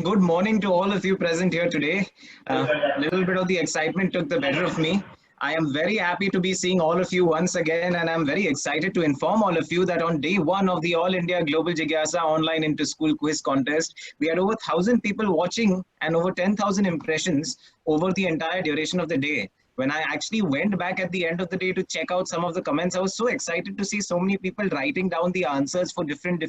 Good morning to all of you present here today. A little bit of the excitement took the better of me. I am very happy to be seeing all of you once again, and I'm very excited to inform all of you that on day one of the All India Global Jigyasa Online Into School Quiz Contest, we had over 1,000 people watching and over 10,000 impressions over the entire duration of the day. When I actually went back at the end of the day to check out some of the comments, I was so excited to see so many people writing down the answers for different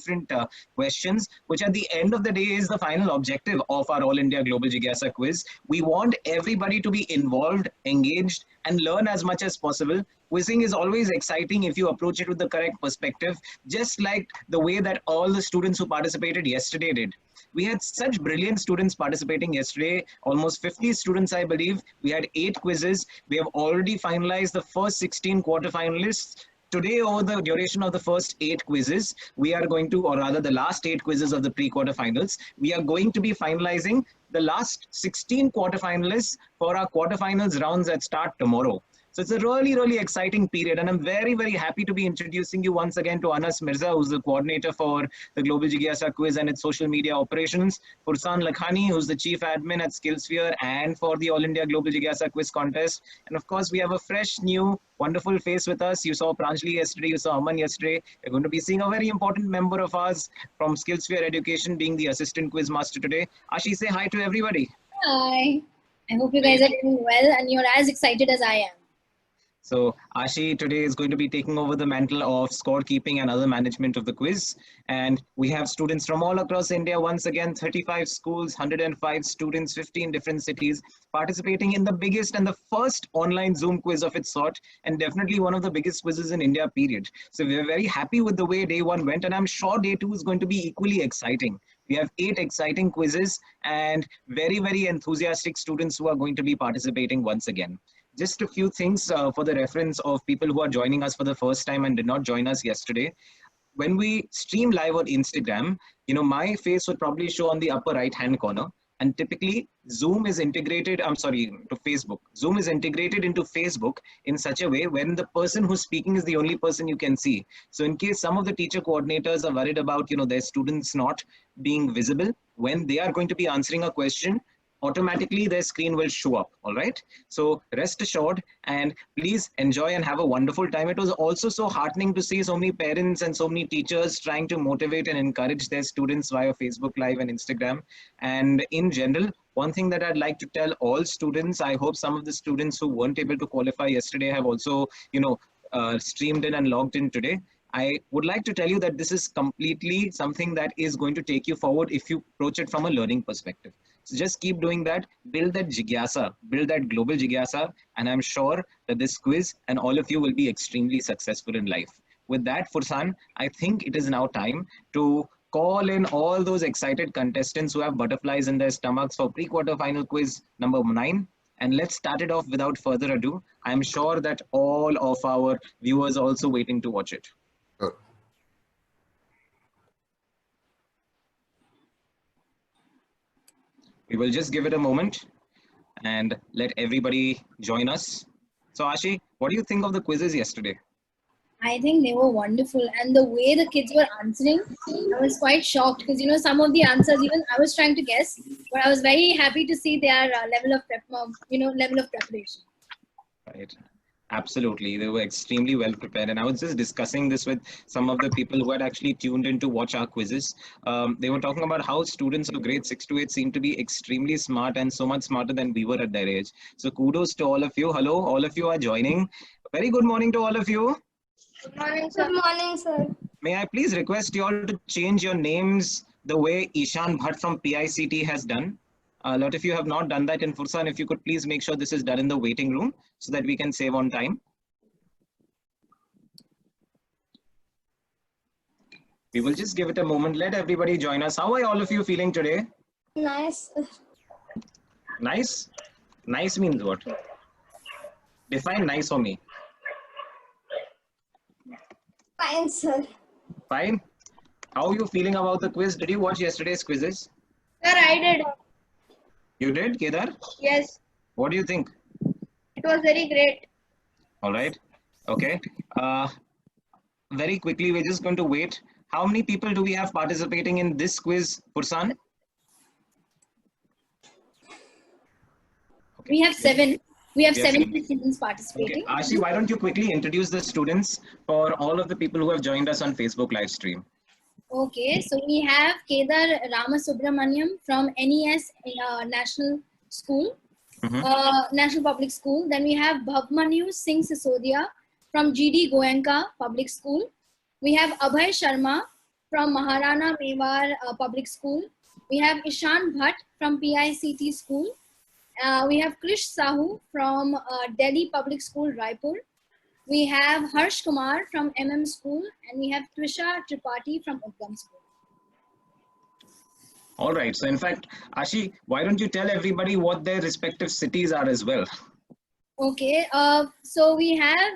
questions, which at the end of the day is the final objective of our All India Global Jigyasa quiz. We want everybody to be involved, engaged, and learn as much as possible. Quizzing is always exciting if you approach it with the correct perspective, just like the way that all the students who participated yesterday did. We had such brilliant students participating yesterday, almost 50 students, I believe. We had 8 quizzes. We have already finalized the first 16 quarterfinalists. Today, over the duration of the first 8 quizzes, we are going to, or rather the last 8 quizzes of the pre-quarterfinals, we are going to be finalizing the last 16 quarterfinalists for our quarterfinals rounds that start tomorrow. So it's a really exciting period, and I'm very happy to be introducing you once again to Anas Mirza, who's the coordinator for the Global Jigyasa Quiz and its social media operations, Fursan Lakhani, who's the chief admin at Skillsphere and for the All India Global Jigyasa Quiz contest. And of course, we have a fresh, new, wonderful face with us. You saw Pranjali yesterday, you saw Aman yesterday. We're going to be seeing a very important member of ours from Skillsphere Education being the assistant quiz master today. Ashi, say hi to everybody. Hi. I hope you guys are doing well and you're as excited as I am. So Ashi today is going to be taking over the mantle of scorekeeping and other management of the quiz. And we have students from all across India, once again, 35 schools, 105 students, 15 different cities, participating in the biggest and the first online Zoom quiz of its sort, and definitely one of the biggest quizzes in India, period. So we're very happy with the way day one went, and I'm sure day two is going to be equally exciting. We have 8 exciting quizzes and very enthusiastic students who are going to be participating once again. Just a few things for the reference of people who are joining us for the first time and did not join us yesterday. When we stream live on Instagram, my face would probably show on the upper right hand corner. And typically, Zoom is integrated, I'm sorry, to Facebook. Zoom is integrated into Facebook in such a way when the person who's speaking is the only person you can see. So in case some of the teacher coordinators are worried about, their students not being visible, when they are going to be answering a question, automatically their screen will show up. All right, so rest assured, and please enjoy and have a wonderful time. It was also so heartening to see so many parents and so many teachers trying to motivate and encourage their students via Facebook Live and Instagram. And in general, one thing that I'd like to tell all students, I hope some of the students who weren't able to qualify yesterday have also streamed in and logged in today. I would like to tell you that this is completely something that is going to take you forward if you approach it from a learning perspective. So just keep doing that, build that jigyasa, build that global jigyasa, and I'm sure that this quiz and all of you will be extremely successful in life. With that, Fursan, I think it is now time to call in all those excited contestants who have butterflies in their stomachs for pre-quarter final quiz number 9. And let's start it off without further ado. I'm sure that all of our viewers are also waiting to watch it. Sure. We will just give it a moment and let everybody join us. So Ashi, what do you think of the quizzes yesterday? I think they were wonderful, and the way the kids were answering, I was quite shocked because some of the answers even I was trying to guess, but I was very happy to see their level of preparation. Right. Absolutely. They were extremely well prepared. And I was just discussing this with some of the people who had actually tuned in to watch our quizzes. They were talking about how students of grade 6 to 8 seem to be extremely smart and so much smarter than we were at their age. So kudos to all of you. Hello, all of you are joining. Very good morning to all of you. Good morning, sir. Good morning, sir. May I please request you all to change your names the way Ishan Bhatt from PICT has done? A lot of you have not done that. And Fursan, if you could please make sure this is done in the waiting room so that we can save on time. We will just give it a moment. Let everybody join us. How are all of you feeling today? Nice. Nice? Nice means what? Define nice for me. Fine, sir. Fine. How are you feeling about the quiz? Did you watch yesterday's quizzes? Sir, I did. You did, Kedar? Yes, What do you think? it was very great. All right. Okay. Very quickly, we're just going to wait. How many people do we have participating in this quiz, Fursan? We have 7. We have We have 70 students Okay, participating. Ashi, why don't you quickly introduce the students for all of the people who have joined us on Facebook live stream? Okay, so we have Kedar Ramasubramaniam from NES National School, National Public School. Then we have Bhavmanu Singh Sisodia from GD Goenka Public School. We have Abhay Sharma from Maharana Mewar Public School. We have Ishan Bhatt from PICT School. We have Krish Sahu from Delhi Public School, Raipur. We have Harsh Kumar from MM School, and we have Trisha Tripathi from Udgam School. All right. So in fact, Ashi, why don't you tell everybody what their respective cities are as well? Okay, so we have,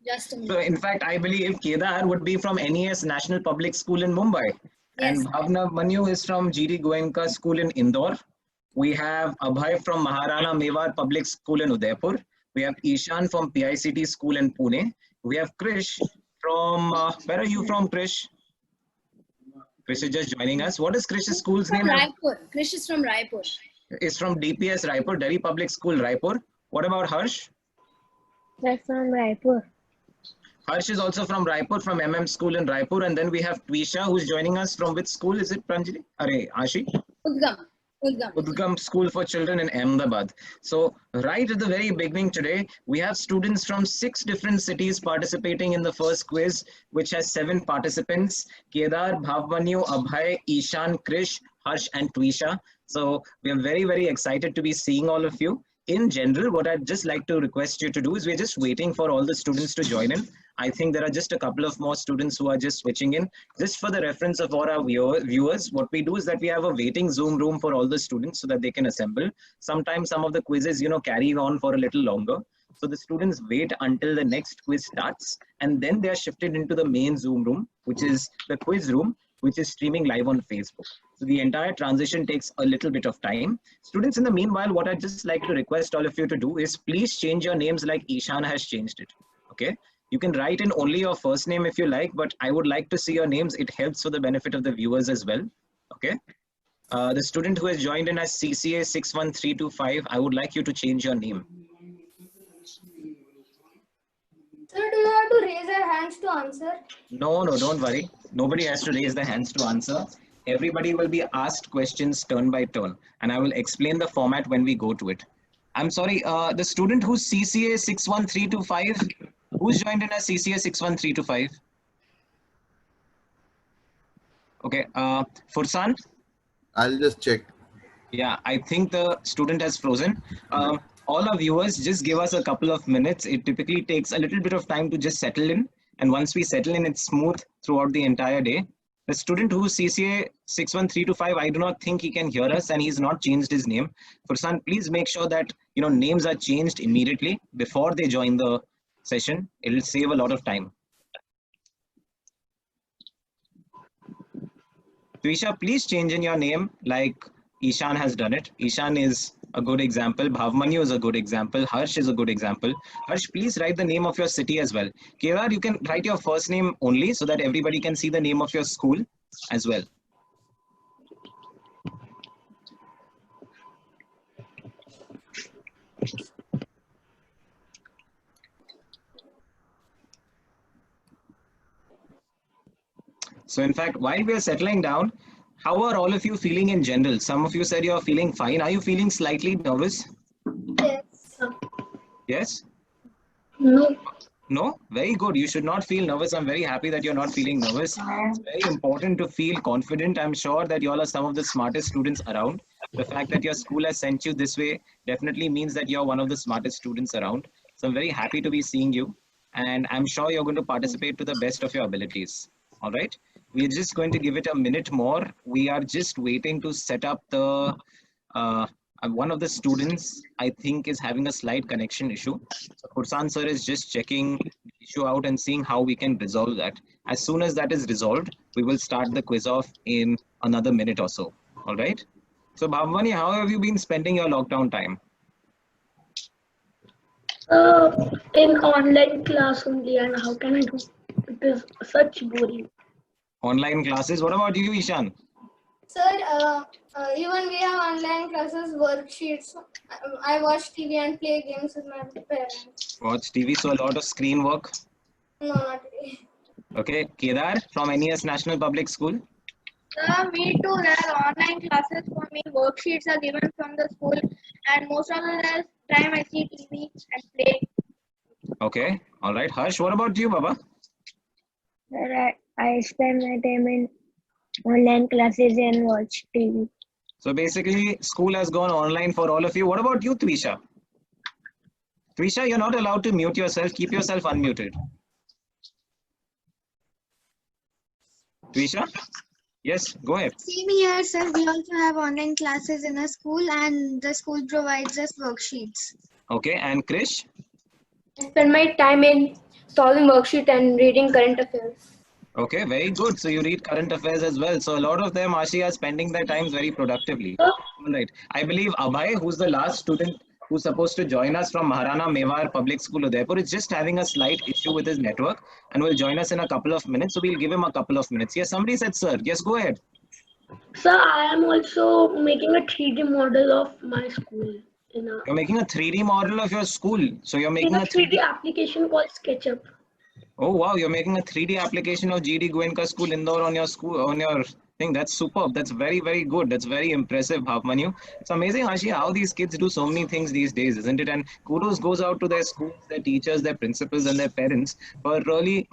just a minute. So in fact, I believe Kedar would be from NES National Public School in Mumbai. Yes. And Bhavna Manu is from GD Goenka School in Indore. We have Abhay from Maharana Mewar Public School in Udaipur. We have Ishan from PICT School in Pune. We have Krish from, where are you from, Krish? Krish is just joining us. What is Krish's school's From name? Raipur. Krish is from Raipur. Is from DPS Raipur, Delhi Public School, Raipur. What about Harsh? That's from Raipur. Harsh is also from Raipur, from MM School in Raipur. And then we have Twisha, who's joining us from which school is it, Pranjali? Arey, Ashi? Udgam. Udgam School for Children in Ahmedabad. So right at the very beginning today, we have students from 6 different cities participating in the first quiz, which has 7 participants: Kedar, Bhavmanu, Abhay, Ishan, Krish, Harsh, and Twisha. So we are very, very excited to be seeing all of you. In general, what I'd just like to request you to do is we're just waiting for all the students to join in. I think there are just a couple of more students who are just switching in. Just for the reference of all our viewers, what we do is that we have a waiting Zoom room for all the students so that they can assemble. Sometimes some of the quizzes, carry on for a little longer. So the students wait until the next quiz starts, and then they are shifted into the main Zoom room, which is the quiz room, which is streaming live on Facebook. So the entire transition takes a little bit of time. Students, in the meanwhile, what I'd just like to request all of you to do is please change your names like Ishan has changed it. Okay? You can write in only your first name if you like, but I would like to see your names. It helps for the benefit of the viewers as well. Okay? The student who has joined in as CCA 61325, I would like you to change your name. Sir, do you have to raise your hands to answer? No, don't worry. Nobody has to raise their hands to answer. Everybody will be asked questions turn by turn, and I will explain the format when we go to it. I'm sorry, the student who's CCA 61325, who's joined in as CCA 61325? Okay, Fursan? I'll just check. Yeah, I think the student has frozen. All our viewers, just give us a couple of minutes. It typically takes a little bit of time to just settle in. And once we settle in, it's smooth throughout the entire day. The student who's CCA 61325, I do not think he can hear us and he's not changed his name. Fursan, please make sure that names are changed immediately before they join the session. It will save a lot of time. Twisha, please change in your name like Ishan has done it. Ishan is a good example. Bhavmanu is a good example. Harsh is a good example. Harsh, please write the name of your city as well. Kedar, you can write your first name only so that everybody can see the name of your school as well. So in fact, while we are settling down, how are all of you feeling in general? Some of you said you're feeling fine. Are you feeling slightly nervous? Yes. Yes? No. No? Very good. You should not feel nervous. I'm very happy that you're not feeling nervous. It's very important to feel confident. I'm sure that you all are some of the smartest students around. The fact that your school has sent you this way definitely means that you're one of the smartest students around. So I'm very happy to be seeing you. And I'm sure you're going to participate to the best of your abilities. All right? We're just going to give it a minute more. We are just waiting to set up the, one of the students, I think, is having a slight connection issue. So Fursan sir is just checking the issue out and seeing how we can resolve that. As soon as that is resolved, we will start the quiz off in another minute or so. All right? So Bhavmani, how have you been spending your lockdown time? In online class only, and how can I do? It is such boring. Online classes. What about you, Ishan? Sir, even we have online classes, worksheets. I watch TV and play games with my parents. Watch TV, so a lot of screen work. No, not really. Okay, Kedar from NES National Public School. Me too. There are online classes for me. Worksheets are given from the school, and most of the time I see TV and play. Okay, all right. Harsh, what about you, Baba? I spend my time in online classes and watch TV. So basically, school has gone online for all of you. What about you, Twisha? Twisha, you're not allowed to mute yourself. Keep yourself unmuted. Twisha? Yes, go ahead. Same here, sir. We also have online classes in our school, and the school provides us worksheets. Okay, and Krish? I spend my time in solving worksheet and reading current affairs. Okay, very good. So you read current affairs as well. So a lot of them actually are spending their times very productively. All right. I believe Abhay, who's the last student who's supposed to join us from Maharana Mewar Public School, Udaipur, is just having a slight issue with his network and will join us in a couple of minutes. So we'll give him a couple of minutes. Yes, somebody said, sir. Yes, go ahead. Sir, I am also making a 3D model of my school. You're making a 3D model of your school. So you're making a 3D application called SketchUp. Oh wow, you're making a 3D application of GD Goenka School Indore on your thing. That's superb. That's very, very good. That's very impressive, Bhavmanu. It's amazing, Ashi, how these kids do so many things these days, isn't it? And kudos goes out to their schools, their teachers, their principals, and their parents for really,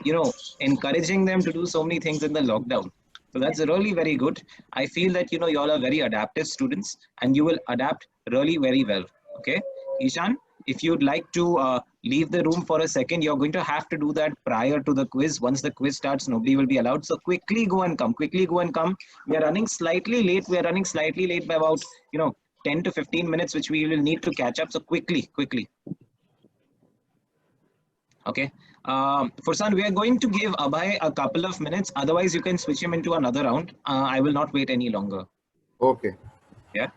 encouraging them to do so many things in the lockdown. So that's really very good. I feel that, you all are very adaptive students and you will adapt really very well. Okay. Ishan, if you'd like to leave the room for a second, you're going to have to do that prior to the quiz. Once the quiz starts, nobody will be allowed. So quickly go and come. Quickly go and come. We are running slightly late. We are running slightly late by about, 10 to 15 minutes, which we will need to catch up. So quickly. Okay. Fursan, we are going to give Abhay a couple of minutes. Otherwise, you can switch him into another round. I will not wait any longer. Okay. Yeah.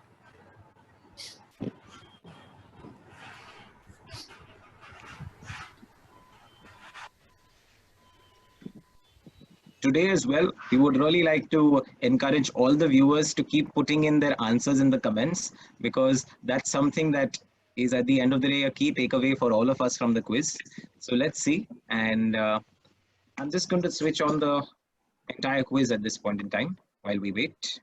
Today as well, we would really like to encourage all the viewers to keep putting in their answers in the comments, because that's something that is at the end of the day a key takeaway for all of us from the quiz. So let's see. And I'm just going to switch on the entire quiz at this point in time while we wait.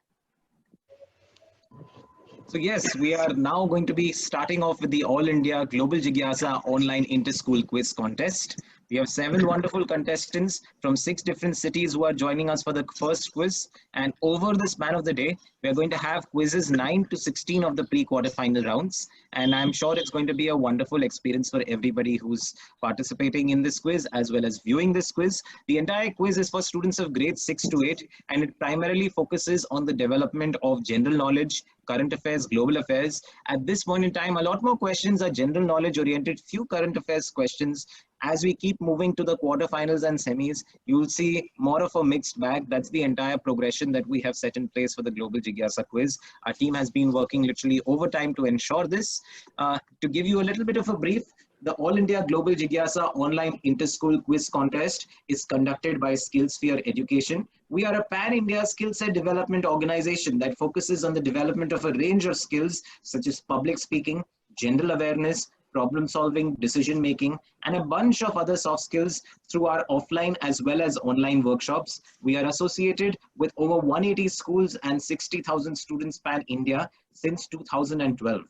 So yes, we are now going to be starting off with the All India Global Jigyasa Online Inter-School Quiz Contest. We have 7 wonderful contestants from 6 different cities who are joining us for the first quiz. And over the span of the day, we are going to have quizzes 9 to 16 of the pre-quarterfinal rounds. And I'm sure it's going to be a wonderful experience for everybody who's participating in this quiz as well as viewing this quiz. The entire quiz is for students of grades 6 to 8, and it primarily focuses on the development of general knowledge, current affairs, global affairs. At this point in time, a lot more questions are general knowledge oriented, few current affairs questions. As we keep moving to the quarterfinals and semis, you'll see more of a mixed bag. That's the entire progression that we have set in place for the Global Jigyasa quiz. Our team has been working literally overtime to ensure this. To give you a little bit of a brief, the All India Global Jigyasa Online Inter-School Quiz Contest is conducted by SkillSphere Education. We are a pan-India skill set development organization that focuses on the development of a range of skills such as public speaking, general awareness, problem solving, decision making, and a bunch of other soft skills through our offline as well as online workshops. We are associated with over 180 schools and 60,000 students pan India since 2012.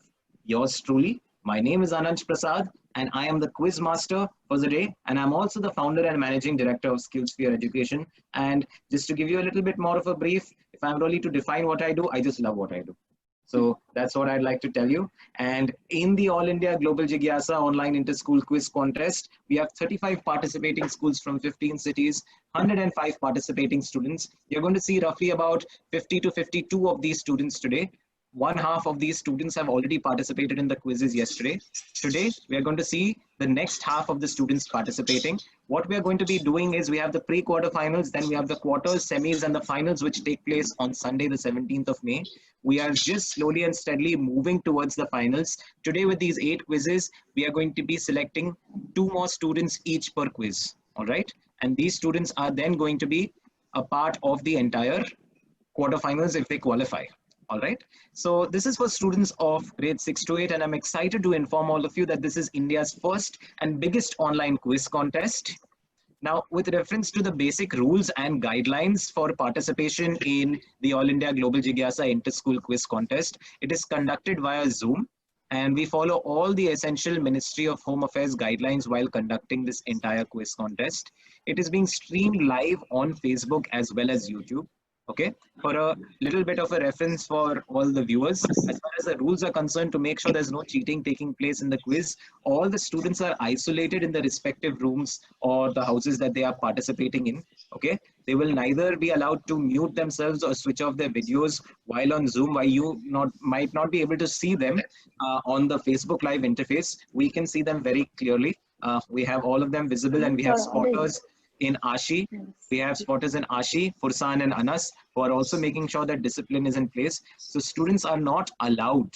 Yours truly, my name is Ananj Prasad, and I am the quiz master for the day, and I'm also the founder and managing director of SkillSphere Education. And just to give you a little bit more of a brief, if I'm really to define what I do, I just love what I do. So that's what I'd like to tell you. And in the All India Global Jigyasa Online Inter-School Quiz Contest, we have 35 participating schools from 15 cities, 105 participating students. You're going to see roughly about 50 to 52 of these students today. One half of these students have already participated in the quizzes yesterday. Today, we are going to see the next half of the students participating. What we are going to be doing is we have the pre-quarterfinals, then we have the quarters, semis, and the finals, which take place on Sunday, the 17th of May. We are just slowly and steadily moving towards the finals. Today, with these 8 quizzes, we are going to be selecting 2 more students each per quiz. All right. And these students are then going to be a part of the entire quarterfinals if they qualify. All right. So this is for students of grade 6 to 8, and I'm excited to inform all of you that this is India's first and biggest online quiz contest. Now, with reference to the basic rules and guidelines for participation in the All India Global Jigyasa Inter-School Quiz Contest, it is conducted via Zoom, and we follow all the essential Ministry of Home Affairs guidelines while conducting this entire quiz contest. It is being streamed live on Facebook as well as YouTube. Okay, for a little bit of a reference for all the viewers, as far as the rules are concerned, to make sure there's no cheating taking place in the quiz, all the students are isolated in the respective rooms or the houses that they are participating in. Okay, they will neither be allowed to mute themselves or switch off their videos while on Zoom, while you might not be able to see them on the Facebook Live interface. We can see them very clearly. We have all of them visible, and we have spotters in Ashi. We have spotters in Ashi, Fursan and Anas, who are also making sure that discipline is in place. So students are not allowed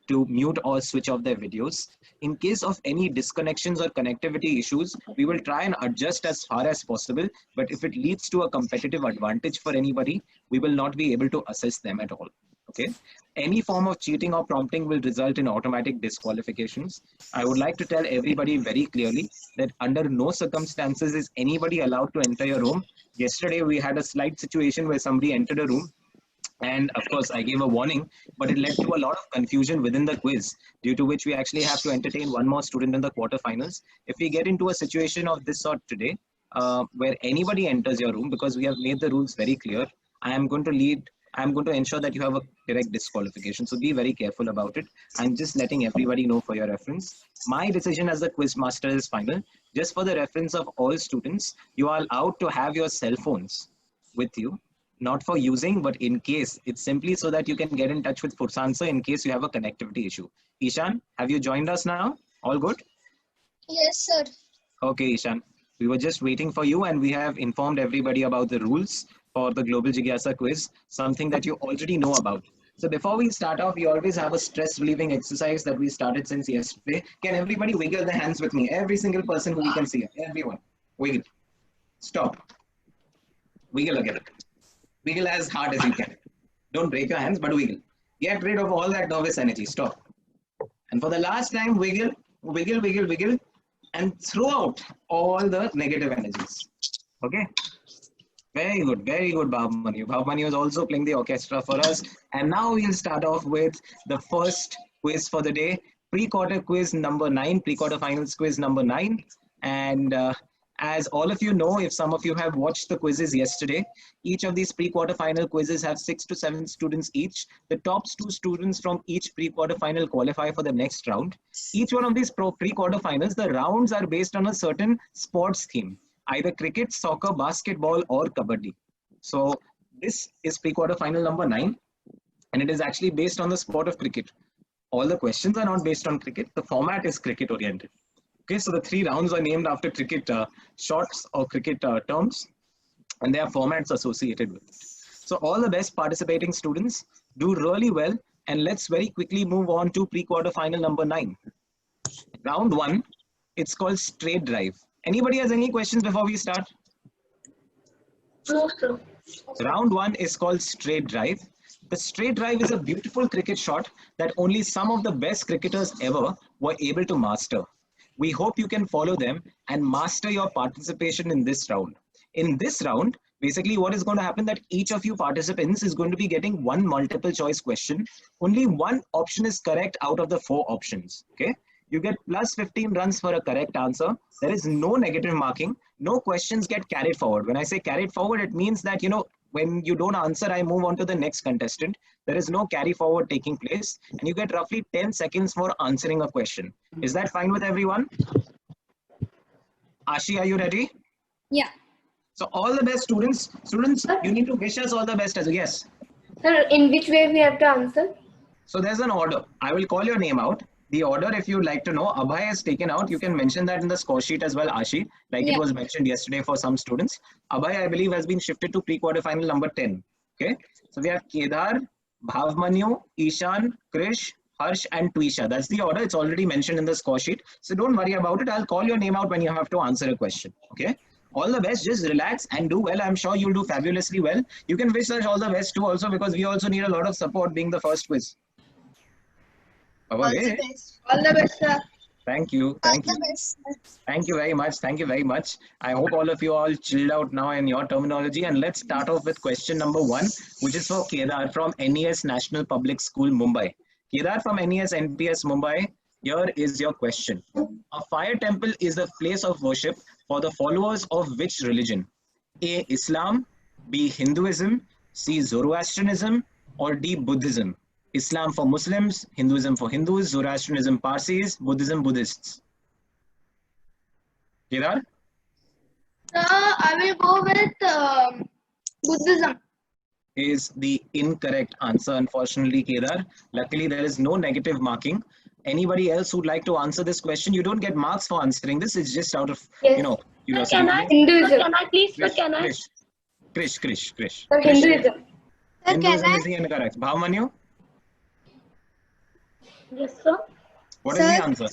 to mute or switch off their videos. In case of any disconnections or connectivity issues, we will try and adjust as far as possible. But if it leads to a competitive advantage for anybody, we will not be able to assess them at all. Okay. Any form of cheating or prompting will result in automatic disqualifications. I would like to tell everybody very clearly that under no circumstances is anybody allowed to enter your room. Yesterday, we had a slight situation where somebody entered a room, and of course, I gave a warning, but it led to a lot of confusion within the quiz, due to which we actually have to entertain one more student in the quarterfinals. If we get into a situation of this sort today, where anybody enters your room, because we have made the rules very clear, I'm going to ensure that you have a direct disqualification. So be very careful about it. I'm just letting everybody know for your reference. My decision as the quiz master is final. Just for the reference of all students, you are allowed to have your cell phones with you, not for using, but in case. It's simply so that you can get in touch with Fursan sir in case you have a connectivity issue. Ishan, have you joined us now? All good? Yes, sir. Okay, Ishan. We were just waiting for you, and we have informed everybody about the rules for the Global Jigyasa quiz, something that you already know about. So before we start off, we always have a stress relieving exercise that we started since yesterday. Can everybody wiggle their hands with me? Every single person who we can see, everyone. Wiggle. Stop. Wiggle again. Wiggle as hard as you can. Don't break your hands, but wiggle. Get rid of all that nervous energy. Stop. And for the last time, wiggle, wiggle, wiggle, wiggle, and throw out all the negative energies. Okay? Very good, Bhav Manu. Bhav Manu is also playing the orchestra for us. And now we'll start off with the first quiz for the day. Pre-quarter quiz number 9, pre-quarter finals quiz number 9. And as all of you know, if some of you have watched the quizzes yesterday, each of these pre-quarter final quizzes have 6 to 7 students each. The top 2 students from each pre-quarter final qualify for the next round. Each one of these pre-quarter finals, the rounds are based on a certain sports theme. Either cricket, soccer, basketball, or kabaddi. So this is pre-quarter final number 9, and it is actually based on the sport of cricket. All the questions are not based on cricket. The format is cricket oriented. Okay, so the 3 rounds are named after cricket shots or cricket terms, and there are formats associated with it. So all the best participating students, do really well, and let's very quickly move on to pre-quarter final number 9. Round 1, it's called straight drive. Anybody has any questions before we start? No, sir. Round 1 is called straight drive. The straight drive is a beautiful cricket shot that only some of the best cricketers ever were able to master. We hope you can follow them and master your participation in this round. In this round, basically what is going to happen that each of you participants is going to be getting one multiple choice question. Only one option is correct out of the 4 options. Okay. You get plus 15 runs for a correct answer. There is no negative marking. No questions get carried forward. When I say carried forward, it means that, when you don't answer, I move on to the next contestant. There is no carry forward taking place. And you get roughly 10 seconds for answering a question. Is that fine with everyone? Ashi, are you ready? Yeah. So all the best, students. Students, you need to wish us all the best as well. Yes. Sir, in which way we have to answer? So there's an order. I will call your name out. The order, if you'd like to know, Abhay has taken out. You can mention that in the score sheet as well, Ashi, like it was mentioned yesterday for some students. Abhay, I believe, has been shifted to pre-quarter final number 10. Okay. So we have Kedar, Bhav Manu, Ishan, Krish, Harsh, and Twisha. That's the order. It's already mentioned in the score sheet. So don't worry about it. I'll call your name out when you have to answer a question. Okay. All the best. Just relax and do well. I'm sure you'll do fabulously well. You can wish us all the best too also, because we also need a lot of support being the first quiz. All the Okay. best. All the best, sir. Thank you. All Thank the you. best. Thank you very much. Thank you very much. I hope all of you all chilled out now in your terminology. And let's start off with question number 1, which is for Kedar from NES National Public School, Mumbai. Kedar from NES NPS Mumbai, here is your question. A fire temple is the place of worship for the followers of which religion? A. Islam, B. Hinduism, C. Zoroastrianism, or D. Buddhism? Islam for Muslims, Hinduism for Hindus, Zoroastrianism Parsis, Buddhism Buddhists. Kedar? Sir, I will go with Buddhism. Is the incorrect answer, unfortunately, Kedar. Luckily, there is no negative marking. Anybody else who'd like to answer this question, you don't get marks for answering this. It's just out of, Yes. you know, curiosity. Can I? Hinduism. Can I please? Sir, Krish, can I? Krish. Sir, Hinduism. Sir, can Hinduism I? is the incorrect. Bhavmanu, Yes, sir. what is Sir? the answer?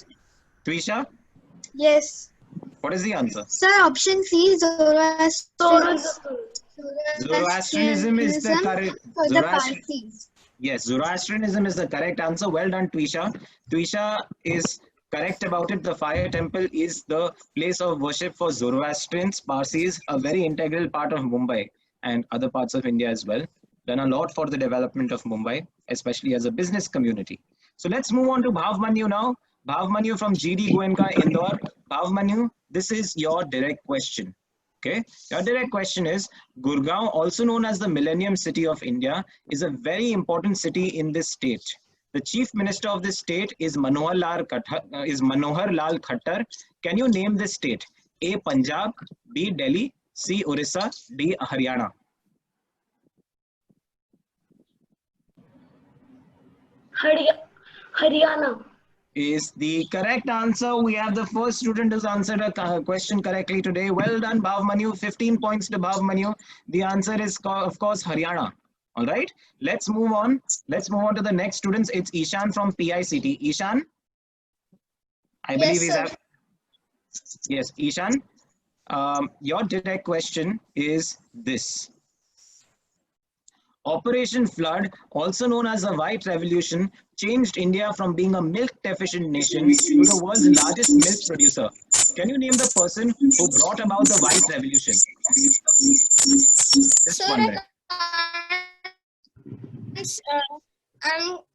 Twisha, Yes. what is the answer? Sir, option C, Zoroastrianism. Zoroastrianism is the correct. For the Zoroastri- Parsis. Yes, Zoroastrianism is the correct answer. Well done, Twisha. Twisha is correct about it. The fire temple is the place of worship for Zoroastrians, Parsis, a very integral part of Mumbai and other parts of India as well. Done a lot for the development of Mumbai, especially as a business community. So let's move on to Bhavmanu now. Bhavmanu from GD Goenka, Indore. Bhavmanu, this is your direct question. Okay, your direct question is, Gurgaon, also known as the Millennium City of India, is a very important city in this state. The Chief Minister of this state is Manohar Lal Khattar. Can you name this state? A. Punjab, B. Delhi, C. Orissa, D. Haryana. Haryana. Is the correct answer. We have the first student who's answered a question correctly today. Well done, Bhavmanu. 15 points to Bhavmanu. The answer is, of course, Haryana. All right, let's move on. Let's move on to the next students. It's Ishan from PICT. Ishan, I believe he's sir. yes, Ishan. Your direct question is this. Operation Flood, also known as the White Revolution, changed India from being a milk deficient nation to the world's largest milk producer. Can you name the person who brought about the White Revolution? Just Sir, one minute.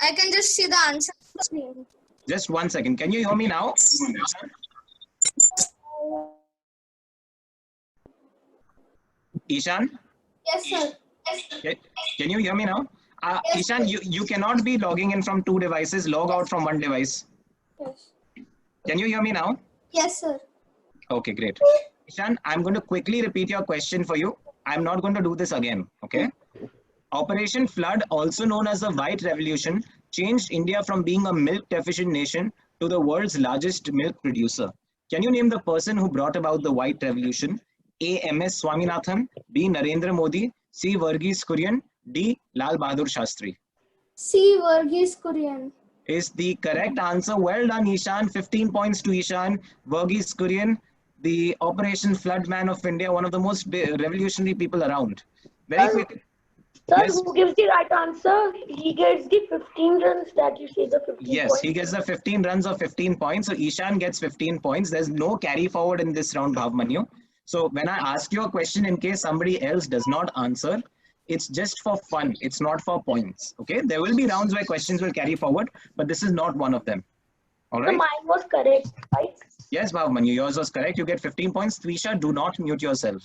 I can just see the answer on the screen. Just 1 second. Can you hear me now? Ishan? Yes, sir. Can you hear me now? Ishan, you cannot be logging in from 2 devices. Log out from 1 device. Yes. Can you hear me now? Yes, sir. Okay, great. Ishan, I'm going to quickly repeat your question for you. I'm not going to do this again, okay? Operation Flood, also known as the White Revolution, changed India from being a milk deficient nation to the world's largest milk producer. Can you name the person who brought about the White Revolution? A. M.S. Swaminathan, B. Narendra Modi, C. Verghese Kurian, D. Lal Bahadur Shastri. C. Verghese Kurian. Is the correct answer. Well done, Ishan. 15 points to Ishan. Verghese Kurian, the Operation Flood man of India, one of the most revolutionary people around. Very quick. Sir, Yes. who gives the right answer? He gets the 15 runs that you say, the 15 Yes, points. he gets the 15 runs of 15 points. So Ishan gets 15 points. There's no carry forward in this round, Bhavmanu. So when I ask you a question, in case somebody else does not answer, it's just for fun. It's not for points. Okay. There will be rounds where questions will carry forward, but this is not one of them. All So right. mine was correct, right? Yes, Bhavmanu, yours was correct. You get 15 points. Twisha, do not mute yourself.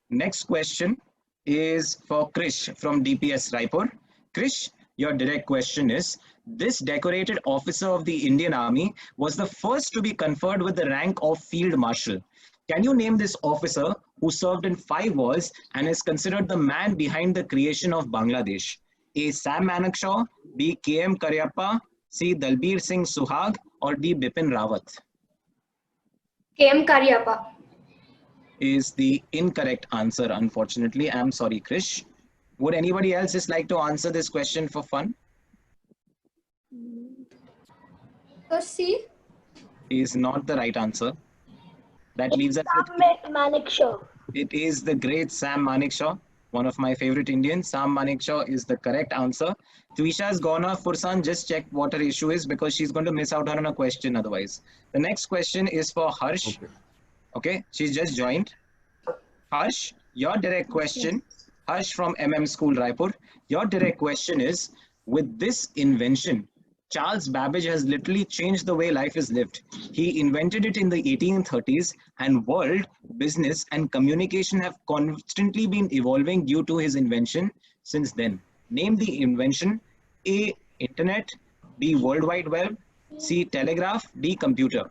Next question is for Krish from DPS Raipur. Krish, your direct question is, this decorated officer of the Indian Army was the first to be conferred with the rank of Field Marshal. Can you name this officer who served in 5 wars and is considered the man behind the creation of Bangladesh? A. Sam Manekshaw, B. K.M. Karyappa, C. Dalbir Singh Suhag, or D. Bipin Rawat? KM Karyappa. Is the incorrect answer, unfortunately. I'm sorry, Krish. Would anybody else just like to answer this question for fun? So C. Is not the right answer. That leaves us with, Manekshaw. it is the great Sam Manekshaw, one of my favorite Indians. Sam Manekshaw is the correct answer. Twisha has gone off. Fursan, just check what her issue is because she's going to miss out on a question otherwise. The next question is for Harsh. Okay. Okay, she's just joined. Harsh, your direct question, Harsh from School, Raipur. Your direct question is, with this invention, Charles Babbage has literally changed the way life is lived. He invented it in the 1830s, and world, business, and communication have constantly been evolving due to his invention since then. Name the invention: A, Internet; B, World Wide Web; C, Telegraph; D, Computer.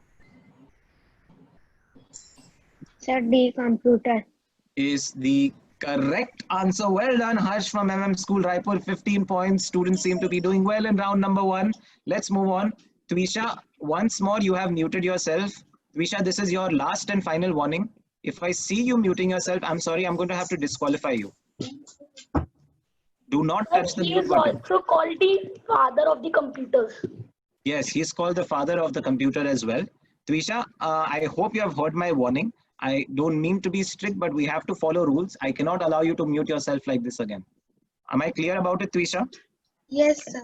Sir, D, computer. Is the correct answer. Well done, Harsh from School, Raipur. 15 points. Students seem to be doing well in round number 1. Let's move on. Twisha, once more you have muted yourself. Twisha, this is your last and final warning. If I see you muting yourself, I'm sorry, I'm going to have to disqualify you. Do not touch the He mute is button. also called the father of the computers. Yes, he's called the father of the computer as well. Twisha, I hope you have heard my warning. I don't mean to be strict, but we have to follow rules. I cannot allow you to mute yourself like this again. Am I clear about it, Twisha? Yes, sir.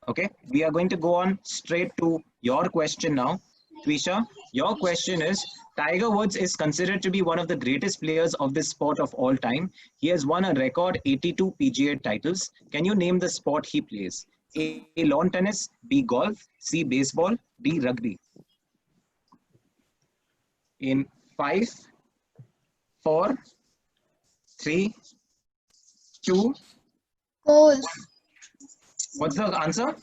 Okay, we are going to go on straight to your question now. Twisha, your question is, Tiger Woods is considered to be one of the greatest players of this sport of all time. He has won a record 82 PGA titles. Can you name the sport he plays? A, lawn tennis; B, golf; C, baseball; D, rugby. In 5, 4, 3, 2. Golf. What's the answer?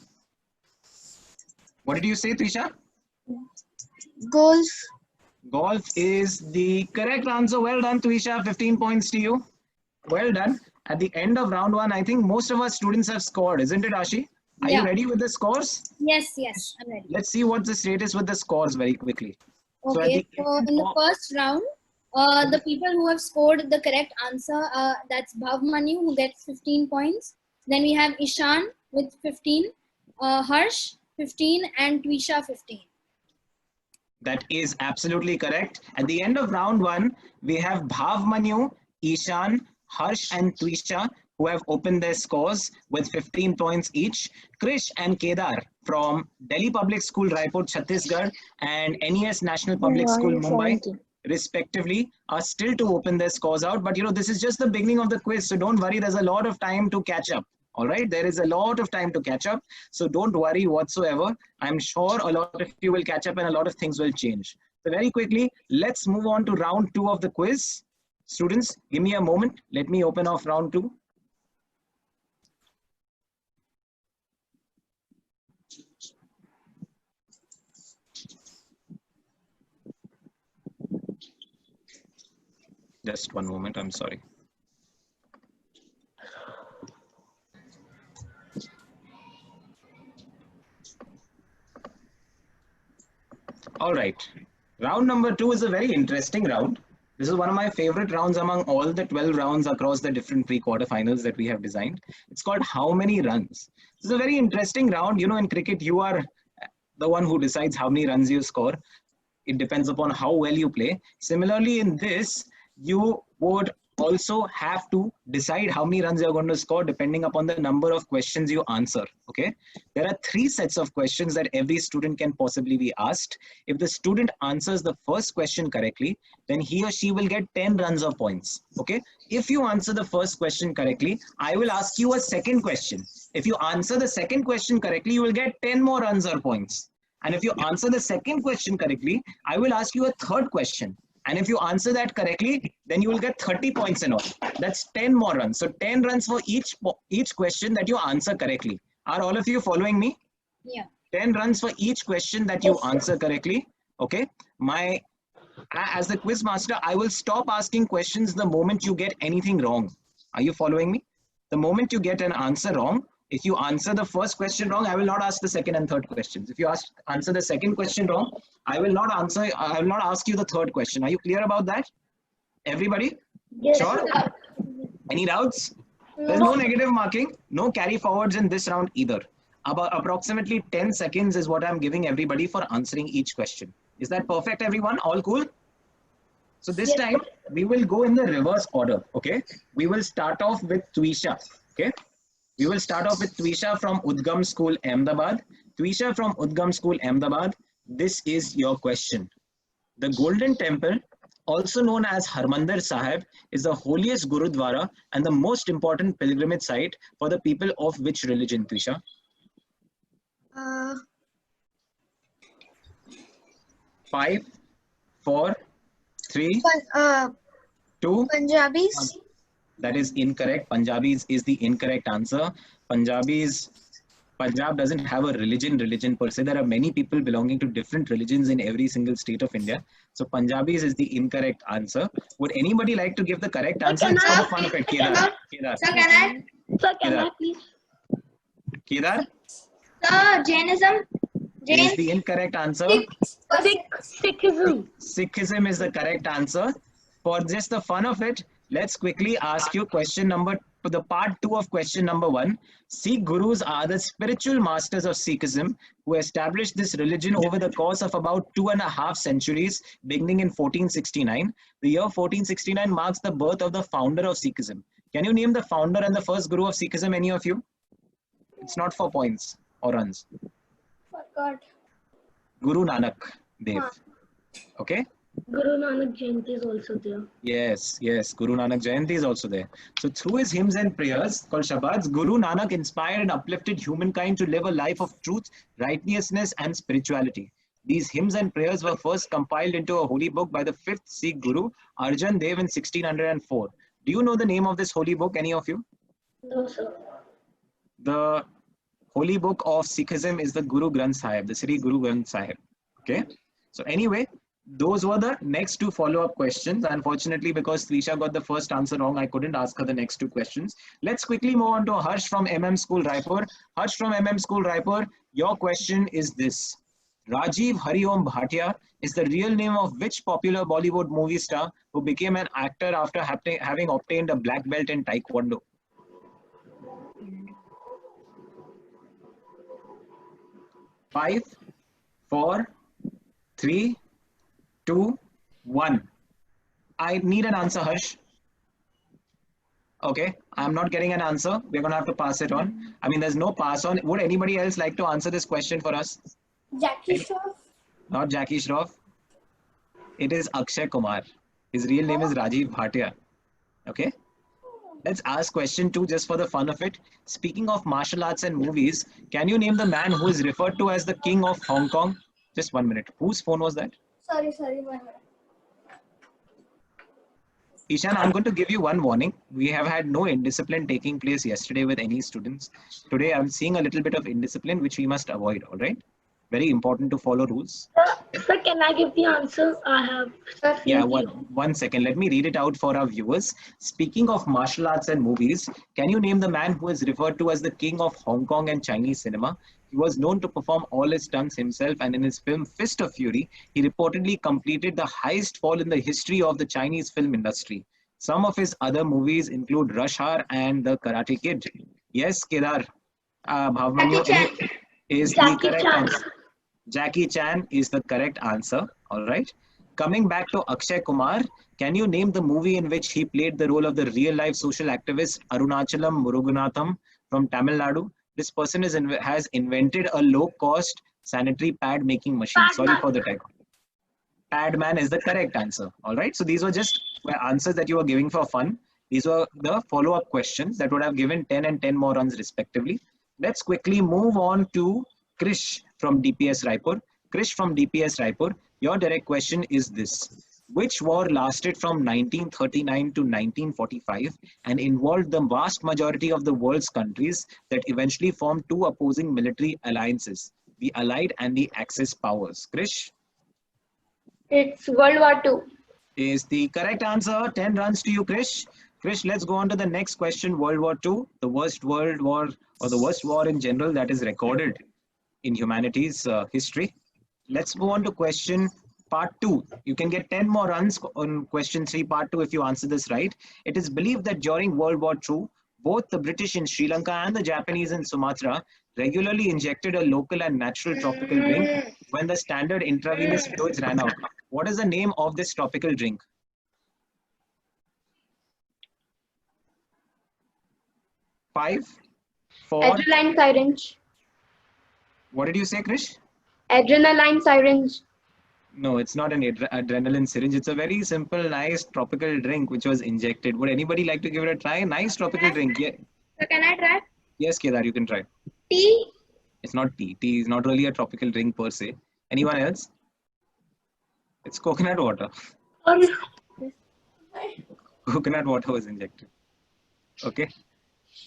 What did you say, Twisha? Golf. Golf is the correct answer. Well done, Twisha. 15 points to you. Well done. At the end of round 1, I think most of our students have scored, isn't it, Ashi? Are you ready with the scores? Yes, I'm ready. Let's see what's the status with the scores very quickly. Okay, so in the first round, the people who have scored the correct answer, that's Bhav Manu, who gets 15 points. Then we have Ishan with 15, Harsh 15, and Twisha 15. That is absolutely correct. At the end of round 1, we have Bhav Manu, Ishan, Harsh, and Twisha, who have opened their scores with 15 points each. Krish and Kedar from Delhi Public School, Raipur, Chhattisgarh, and NES National Public School, Mumbai, respectively, are still to open their scores out. But this is just the beginning of the quiz, so don't worry, there's a lot of time to catch up. All right, there is a lot of time to catch up, so don't worry whatsoever. I'm sure a lot of you will catch up and a lot of things will change. So very quickly, let's move on to round 2 of the quiz. Students, give me a moment. Let me open off round 2. Just one moment, I'm sorry. All right, round number 2 is a very interesting round. This is one of my favorite rounds among all the 12 rounds across the different pre-quarterfinals that we have designed. It's called How Many Runs. This is a very interesting round. In cricket, you are the one who decides how many runs you score. It depends upon how well you play. Similarly, in this, you would also have to decide how many runs you're going to score depending upon the number of questions you answer. Okay, there are 3 sets of questions that every student can possibly be asked. If the student answers the first question correctly, then he or she will get 10 runs of points. Okay, if you answer the first question correctly, I will ask you a second question. If you answer the second question correctly, you will get 10 more runs or points. And if you answer the second question correctly, I will ask you a third question. And if you answer that correctly, then you will get 30 points and all. That's 10 more runs. So 10 runs for each question that you answer correctly. Are all of you following me? Yeah. 10 runs for each question that you answer correctly. Okay. As the quiz master, I will stop asking questions the moment you get anything wrong. Are you following me? The moment you get an answer wrong, if you answer the first question wrong, I will not ask the second and third questions. If you answer the second question wrong, I will not ask you the third question. Are you clear about that? Everybody? Yes. Sure? Any doubts? There's no negative marking, no carry forwards in this round either. About approximately 10 seconds is what I'm giving everybody for answering each question. Is that perfect, everyone? All cool? So this time we will go in the reverse order. Okay, we will start off with Twisha. Okay, we will start off with Twisha from Udgam School, Ahmedabad. Twisha from Udgam School, Ahmedabad. This is your question. The Golden Temple, also known as Harmandir Sahib, is the holiest Gurudwara and the most important pilgrimage site for the people of which religion, Twisha? Uh, 5, 4, 3, Pun- 2. Punjabis. That is incorrect. Punjabis is the incorrect answer. Punjab doesn't have a religion per se. There are many people belonging to different religions in every single state of India. So Punjabis is the incorrect answer. Would anybody like to give the correct answer? It's for the fun of it. Kedar. Sir, can I? Sir, can Kedar. I please? Kedar Sir, Jainism. is the incorrect answer. Sikhism. Sikhism is the correct answer. For just the fun of it, let's quickly ask you the part 2 of question number 1. Sikh gurus are the spiritual masters of Sikhism who established this religion over the course of about 2.5 centuries, beginning in 1469. The year 1469 marks the birth of the founder of Sikhism. Can you name the founder and the first guru of Sikhism, any of you? It's not for points or runs. Forgot. Guru Nanak Dev. Okay? Guru Nanak Jayanti is also there. Yes, Guru Nanak Jayanti is also there. So through his hymns and prayers called Shabads, Guru Nanak inspired and uplifted humankind to live a life of truth, righteousness and spirituality. These hymns and prayers were first compiled into a holy book by the 5th Sikh Guru, Arjan Dev in 1604. Do you know the name of this holy book, any of you? No, sir. The holy book of Sikhism is the Guru Granth Sahib, the Sri Guru Granth Sahib. Okay. So anyway, those were the next 2 follow-up questions. Unfortunately, because Twisha got the first answer wrong, I couldn't ask her the next 2 questions. Let's quickly move on to Harsh from MM School, Raipur. Harsh from MM School, Raipur, your question is this. Rajiv Hariom Bhatia is the real name of which popular Bollywood movie star who became an actor after having obtained a black belt in Taekwondo? Five, 4, 3, 2, 1. I need an answer, Harsh. Okay, I'm not getting an answer. We're going to have to pass it on. I mean, there's no pass on. Would anybody else like to answer this question for us? Jackie Shroff. Not Jackie Shroff. It is Akshay Kumar. His real name is Rajiv Bhatia. Okay. Let's ask question 2 just for the fun of it. Speaking of martial arts and movies, can you name the man who is referred to as the King of Hong Kong? Just 1 minute. Whose phone was that? Sorry, 1 minute. Ishan, I'm going to give you one warning. We have had no indiscipline taking place yesterday with any students. Today, I'm seeing a little bit of indiscipline, which we must avoid, all right? Very important to follow rules. Sir, can I give the answer? I have. Sir, Yeah, one second. Let me read it out for our viewers. Speaking of martial arts and movies, can you name the man who is referred to as the King of Hong Kong and Chinese cinema? He was known to perform all his stunts himself, and in his film Fist of Fury, he reportedly completed the highest fall in the history of the Chinese film industry. Some of his other movies include Rush Hour and The Karate Kid. Yes, Kedar. Bhavmanyu is the correct answer. Jackie Chan is the correct answer. All right. Coming back to Akshay Kumar, can you name the movie in which he played the role of the real-life social activist Arunachalam Muruganathan from Tamil Nadu? This person has invented a low-cost sanitary pad-making machine. Sorry for the typo. Padman is the correct answer. All right. So these were just answers that you were giving for fun. These were the follow-up questions that would have given 10 and 10 more runs respectively. Let's quickly move on to Krish from DPS Raipur. Krish from DPS Raipur, your direct question is this. Which war lasted from 1939 to 1945 and involved the vast majority of the world's countries that eventually formed 2 opposing military alliances, the Allied and the Axis powers? Krish? It's World War II. Is the correct answer. 10 runs to you, Krish. Krish, let's go on to the next question. World War II, the worst world war or the worst war in general that is recorded in humanity's history. Let's go on to question part 2. You can get 10 more runs on question 3, part 2 if you answer this right. It is believed that during World War II, both the British in Sri Lanka and the Japanese in Sumatra regularly injected a local and natural tropical drink when the standard intravenous fluids ran out. What is the name of this tropical drink? 5, 4. Adrenaline syringe. What did you say, Krish? Adrenaline syringe. No, it's not an adrenaline syringe. It's a very simple, nice tropical drink which was injected. Would anybody like to give it a try? Nice tropical drink. Yeah. So can I try? Yes, Kedar, you can try. Tea? It's not tea. Tea is not really a tropical drink per se. Anyone else? It's coconut water. Or Coconut water was injected. Okay.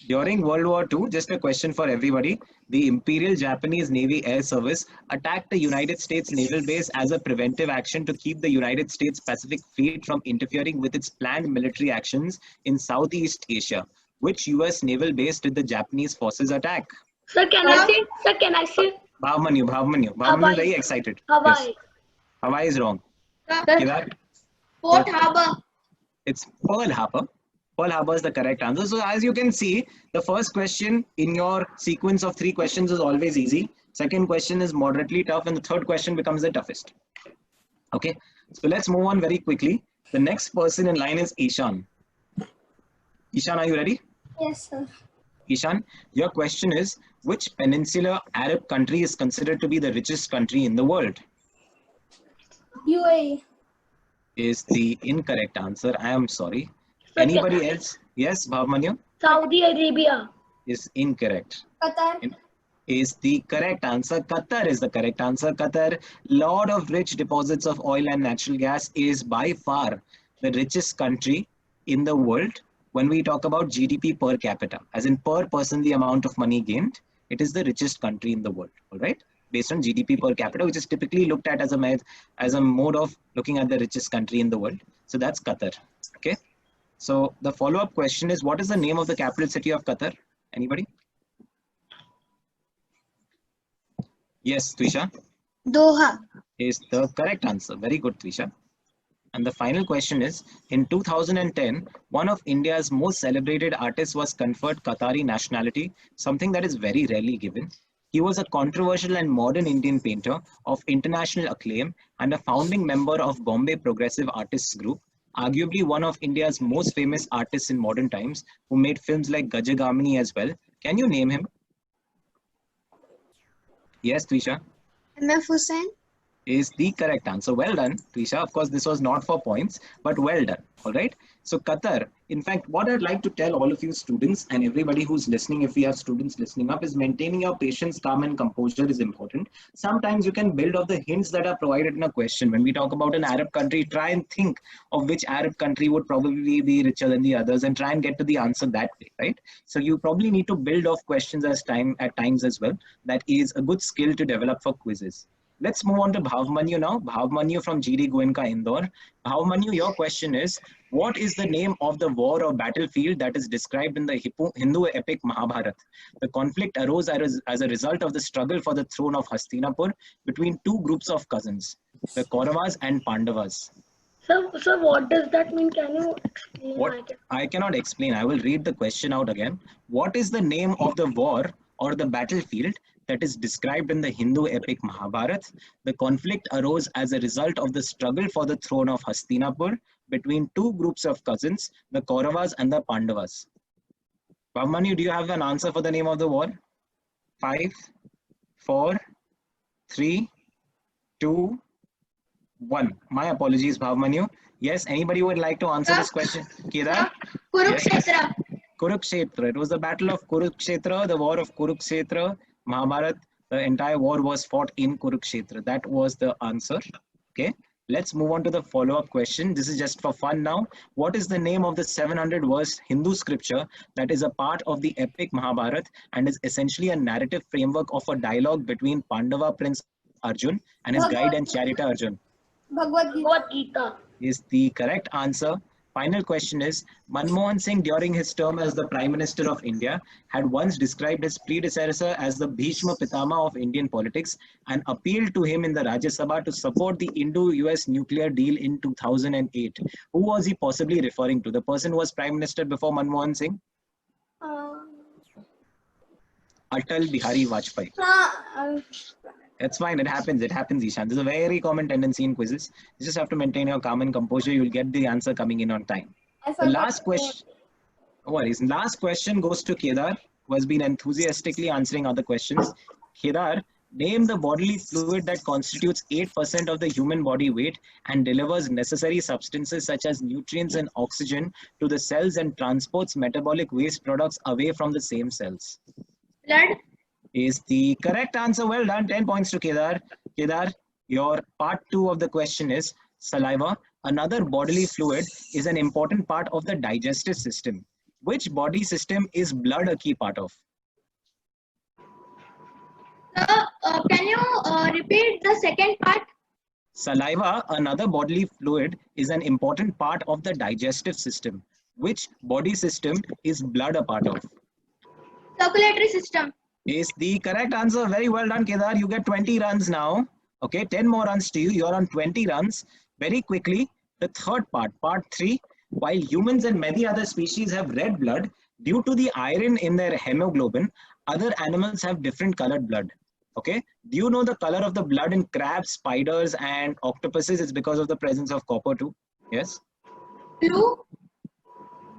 During World War II, just a question for everybody, the Imperial Japanese Navy Air Service attacked the United States naval base as a preventive action to keep the United States Pacific Fleet from interfering with its planned military actions in Southeast Asia. Which US naval base did the Japanese forces attack? Sir, can I say? Sir, can I say? Bhavmanu. Bhavmanu is Hawaii. very excited. Hawaii. Yes. Hawaii is wrong. Sir, Kedar? Port Harbor. It's Pearl Harbor. Pearl Harbor is the correct answer. So as you can see, the first question in your sequence of 3 questions is always easy. Second question is moderately tough, and the third question becomes the toughest. Okay, so let's move on very quickly. The next person in line is Ishan. Ishan, are you ready? Yes, sir. Ishan, your question is, which peninsular Arab country is considered to be the richest country in the world? UAE. Is the incorrect answer. I am sorry. Anybody else? Yes, Bhavmanu? Saudi Arabia. Is incorrect. Qatar. Is the correct answer. Qatar is the correct answer. Qatar, lot of rich deposits of oil and natural gas, is by far the richest country in the world. When we talk about GDP per capita, as in per person the amount of money gained, it is the richest country in the world, all right? Based on GDP per capita, which is typically looked at as a mode of looking at the richest country in the world. So that's Qatar, okay? So the follow-up question is, what is the name of the capital city of Qatar? Anybody? Yes, Twisha? Doha. Is the correct answer. Very good, Twisha. And the final question is, in 2010, one of India's most celebrated artists was conferred Qatari nationality, something that is very rarely given. He was a controversial and modern Indian painter of international acclaim and a founding member of Bombay Progressive Artists Group, arguably one of India's most famous artists in modern times, who made films like Gajagamani as well. Can you name him? Yes, Twisha? MF Hussain. Is the correct answer. Well done, Trisha. Of course, this was not for points, but well done. All right. So Qatar, in fact, what I'd like to tell all of you students and everybody who's listening, if we have students listening up, is maintaining your patience, calm and composure is important. Sometimes you can build off the hints that are provided in a question. When we talk about an Arab country, try and think of which Arab country would probably be richer than the others and try and get to the answer that way, right? So you probably need to build off questions at times as well. That is a good skill to develop for quizzes. Let's move on to Bhavmanu now. Bhavmanu from GD Goenka, Indore. Bhavmanu, your question is, what is the name of the war or battlefield that is described in the Hindu epic Mahabharata? The conflict arose as a result of the struggle for the throne of Hastinapur between 2 groups of cousins, the Kauravas and Pandavas. Sir, what does that mean? Can you explain? What? I cannot explain. I will read the question out again. What is the name of the war or the battlefield that is described in the Hindu epic Mahabharata? The conflict arose as a result of the struggle for the throne of Hastinapur between 2 groups of cousins, the Kauravas and the Pandavas. Bhavmanu, do you have an answer for the name of the war? 5, 4, 3, 2, 1. My apologies, Bhavmanu. Yes, anybody would like to answer this question? Kedar? Kurukshetra. Yes. Kurukshetra. It was the battle of Kurukshetra, the war of Kurukshetra. Mahabharata, the entire war was fought in Kurukshetra. That was the answer. Okay, let's move on to the follow-up question. This is just for fun now. What is the name of the 700-verse Hindu scripture that is a part of the epic Mahabharata and is essentially a narrative framework of a dialogue between Pandava Prince Arjun and his guide and charioteer Arjun? Bhagavad Gita. Is the correct answer. Final question is, Manmohan Singh during his term as the Prime Minister of India had once described his predecessor as the Bhishma Pitama of Indian politics and appealed to him in the Rajya Sabha to support the Indo-US nuclear deal in 2008. Who was he possibly referring to? The person who was Prime Minister before Manmohan Singh? Atal Bihari Vajpayee. That's fine. It happens. It happens, Ishan. This is a very common tendency in quizzes. You just have to maintain your calm and composure. You'll get the answer coming in on time. The last question. No worries. Last question goes to Kedar, who has been enthusiastically answering other questions. Kedar, name the bodily fluid that constitutes 8% of the human body weight and delivers necessary substances such as nutrients and oxygen to the cells and transports metabolic waste products away from the same cells. Blood. Is the correct answer. Well done. 10 points to Kedar. Kedar, your part 2 of the question is saliva. Another bodily fluid is an important part of the digestive system. Which body system is blood a key part of? Sir, can you repeat the second part? Saliva, another bodily fluid, is an important part of the digestive system. Which body system is blood a part of? Circulatory system. Is the correct answer. Very well done, Kedar. You get 20 runs now. Okay, 10 more runs to you. You're on 20 runs. Very quickly, the third part, part 3. While humans and many other species have red blood, due to the iron in their hemoglobin, other animals have different colored blood. Okay, do you know the color of the blood in crabs, spiders, and octopuses? It's because of the presence of copper too. Yes? Blue.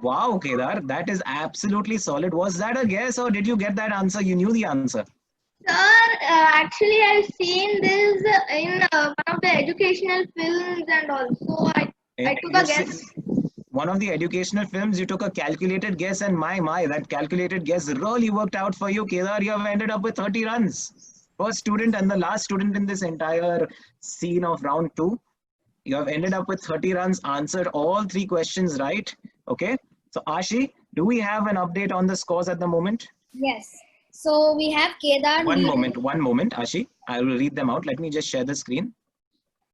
Wow, Kedar, that is absolutely solid. Was that a guess or did you get that answer? You knew the answer. Sir, actually I've seen this in one of the educational films and also I took a guess. One of the educational films, you took a calculated guess, and my, that calculated guess really worked out for you, Kedar. You have ended up with 30 runs. First student and the last student in this entire scene of round 2. You have ended up with 30 runs, answered all 3 questions right. Okay. So Ashi, do we have an update on the scores at the moment? Yes. So we have Kedar. One moment, Ashi. I will read them out. Let me just share the screen.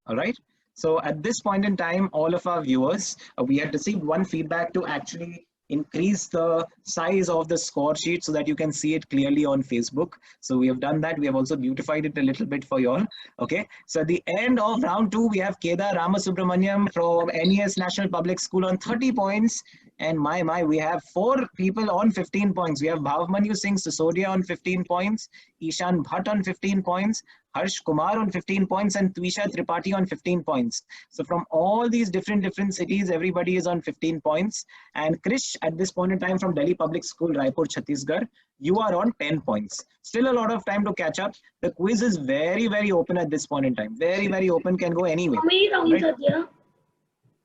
All right. So at this point in time, all of our viewers, we had received one feedback to actually increase the size of the score sheet so that you can see it clearly on Facebook. So we have done that. We have also beautified it a little bit for you all. Okay. So at the end of round 2, we have Kedar Ramasubramaniam from NES National Public School on 30 points. And we have 4 people on 15 points. We have Bhavmanu Singh Sisodia on 15 points, Ishan Bhatt on 15 points, Harsh Kumar on 15 points, and Twisha Tripathi on 15 points. So from all these different cities, everybody is on 15 points. And Krish, at this point in time from Delhi Public School, Raipur, Chhattisgarh, you are on 10 points. Still a lot of time to catch up. The quiz is very, very open at this point in time. Very, very open, can go anywhere. How many rounds are there?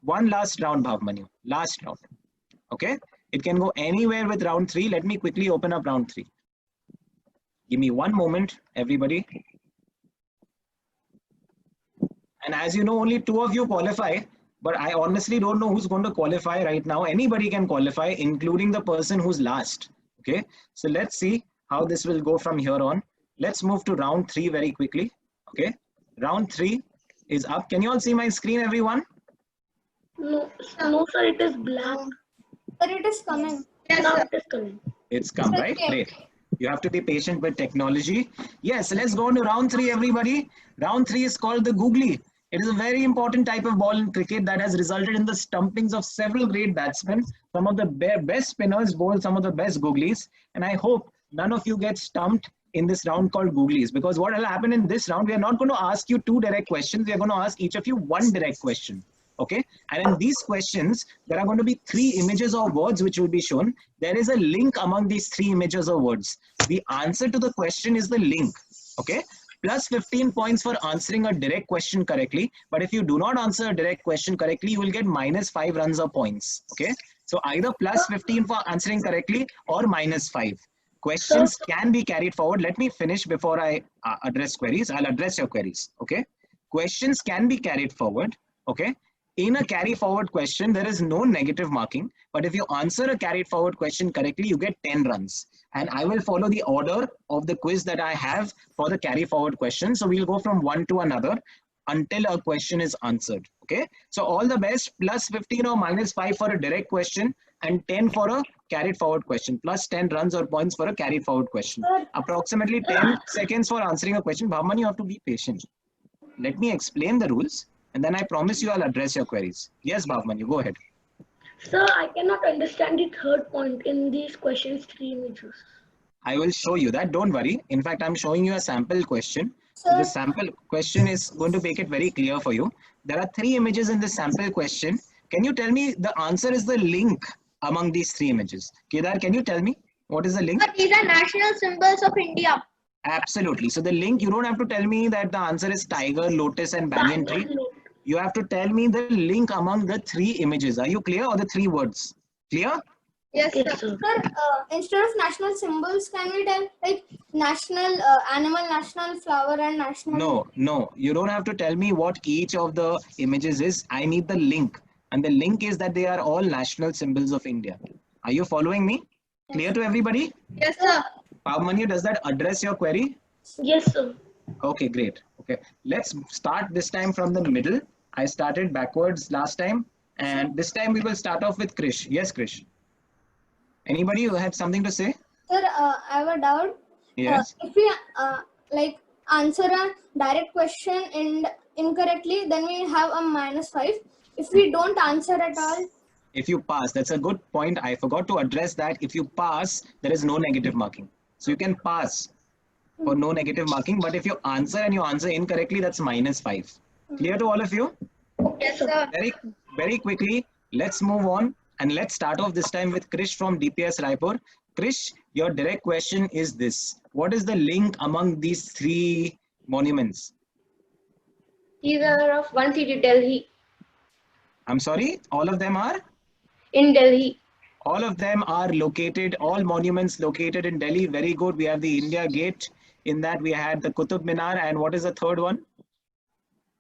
One last round, Bhavmanu. Last round. Okay, it can go anywhere with round 3. Let me quickly open up round 3. Give me one moment, everybody. And as you know, only 2 of you qualify, but I honestly don't know who's going to qualify right now. Anybody can qualify, including the person who's last. Okay, so let's see how this will go from here on. Let's move to round 3 very quickly. Okay, round 3 is up. Can you all see my screen, everyone? No, sir, it is black. But it is coming. Yes, Now sir. it is coming. It's come, right? Great. You have to be patient with technology. Yes, let's go on to round 3, everybody. Round 3 is called the googly. It is a very important type of ball in cricket that has resulted in the stumpings of several great batsmen. Some of the best spinners bowl some of the best googlies. And I hope none of you get stumped in this round called googlies, because what will happen in this round, we are not going to ask you 2 direct questions. We are going to ask each of you 1 direct question. Okay, and in these questions, there are going to be 3 images or words which will be shown. There is a link among these 3 images or words. The answer to the question is the link. Okay, plus 15 points for answering a direct question correctly. But if you do not answer a direct question correctly, you will get -5 runs or points. Okay, so either plus 15 for answering correctly or -5. Questions can be carried forward. Let me finish before I address queries. I'll address your queries. Okay, questions can be carried forward. Okay. In a carry forward question, there is no negative marking, but if you answer a carried forward question correctly, you get 10 runs. And I will follow the order of the quiz that I have for the carry forward question. So we'll go from one to another until a question is answered. Okay. So all the best, plus 15 or -5 for a direct question and 10 for a carried forward question, plus 10 runs or points for a carried forward question. Approximately 10 seconds for answering a question. Bhavman, you have to be patient. Let me explain the rules. And then I promise you I'll address your queries. Yes, Bhavman, you go ahead. Sir, I cannot understand the third point in these questions 3 images. I will show you that. Don't worry. In fact, I'm showing you a sample question. So the sample question is going to make it very clear for you. There are 3 images in this sample question. Can you tell me the answer is the link among these three images? Kedar, can you tell me what is the link? But these are national symbols of India. Absolutely. So the link, you don't have to tell me that the answer is tiger, lotus, and banyan tree. You have to tell me the link among the three images. Are you clear, or the three words? Clear? Yes, Yes, sir. sir. Sir, instead of national symbols, can we tell like national animal, national flower, and national? No, no. You don't have to tell me what each of the images is. I need the link. And the link is that they are all national symbols of India. Are you following me? Clear to everybody? Yes, sir. Pavmani, does that address your query? Yes, sir. Okay, great. Okay, let's start this time from the middle. I started backwards last time, and this time we will start off with Krish. Yes, Krish. Anybody who had something to say? Sir, I have a doubt. Yes. If we like answer a direct question and incorrectly, then we have a -5. If we don't answer at all, If you pass, that's a good point. I forgot to address that. If you pass, there is no negative marking. So you can pass for no negative marking. But if you answer and you answer incorrectly, that's -5. Clear to all of you? Yes, sir. Very quickly, let's move on. And let's start off this time with Krish from DPS Raipur. Krish, your direct question is this. What is the link among these three monuments? These are of one city, Delhi. I'm sorry, all of them are? In Delhi. All of them are located, all monuments located in Delhi. Very good. We have the India Gate. In that we had the Qutub Minar. And what is the third one?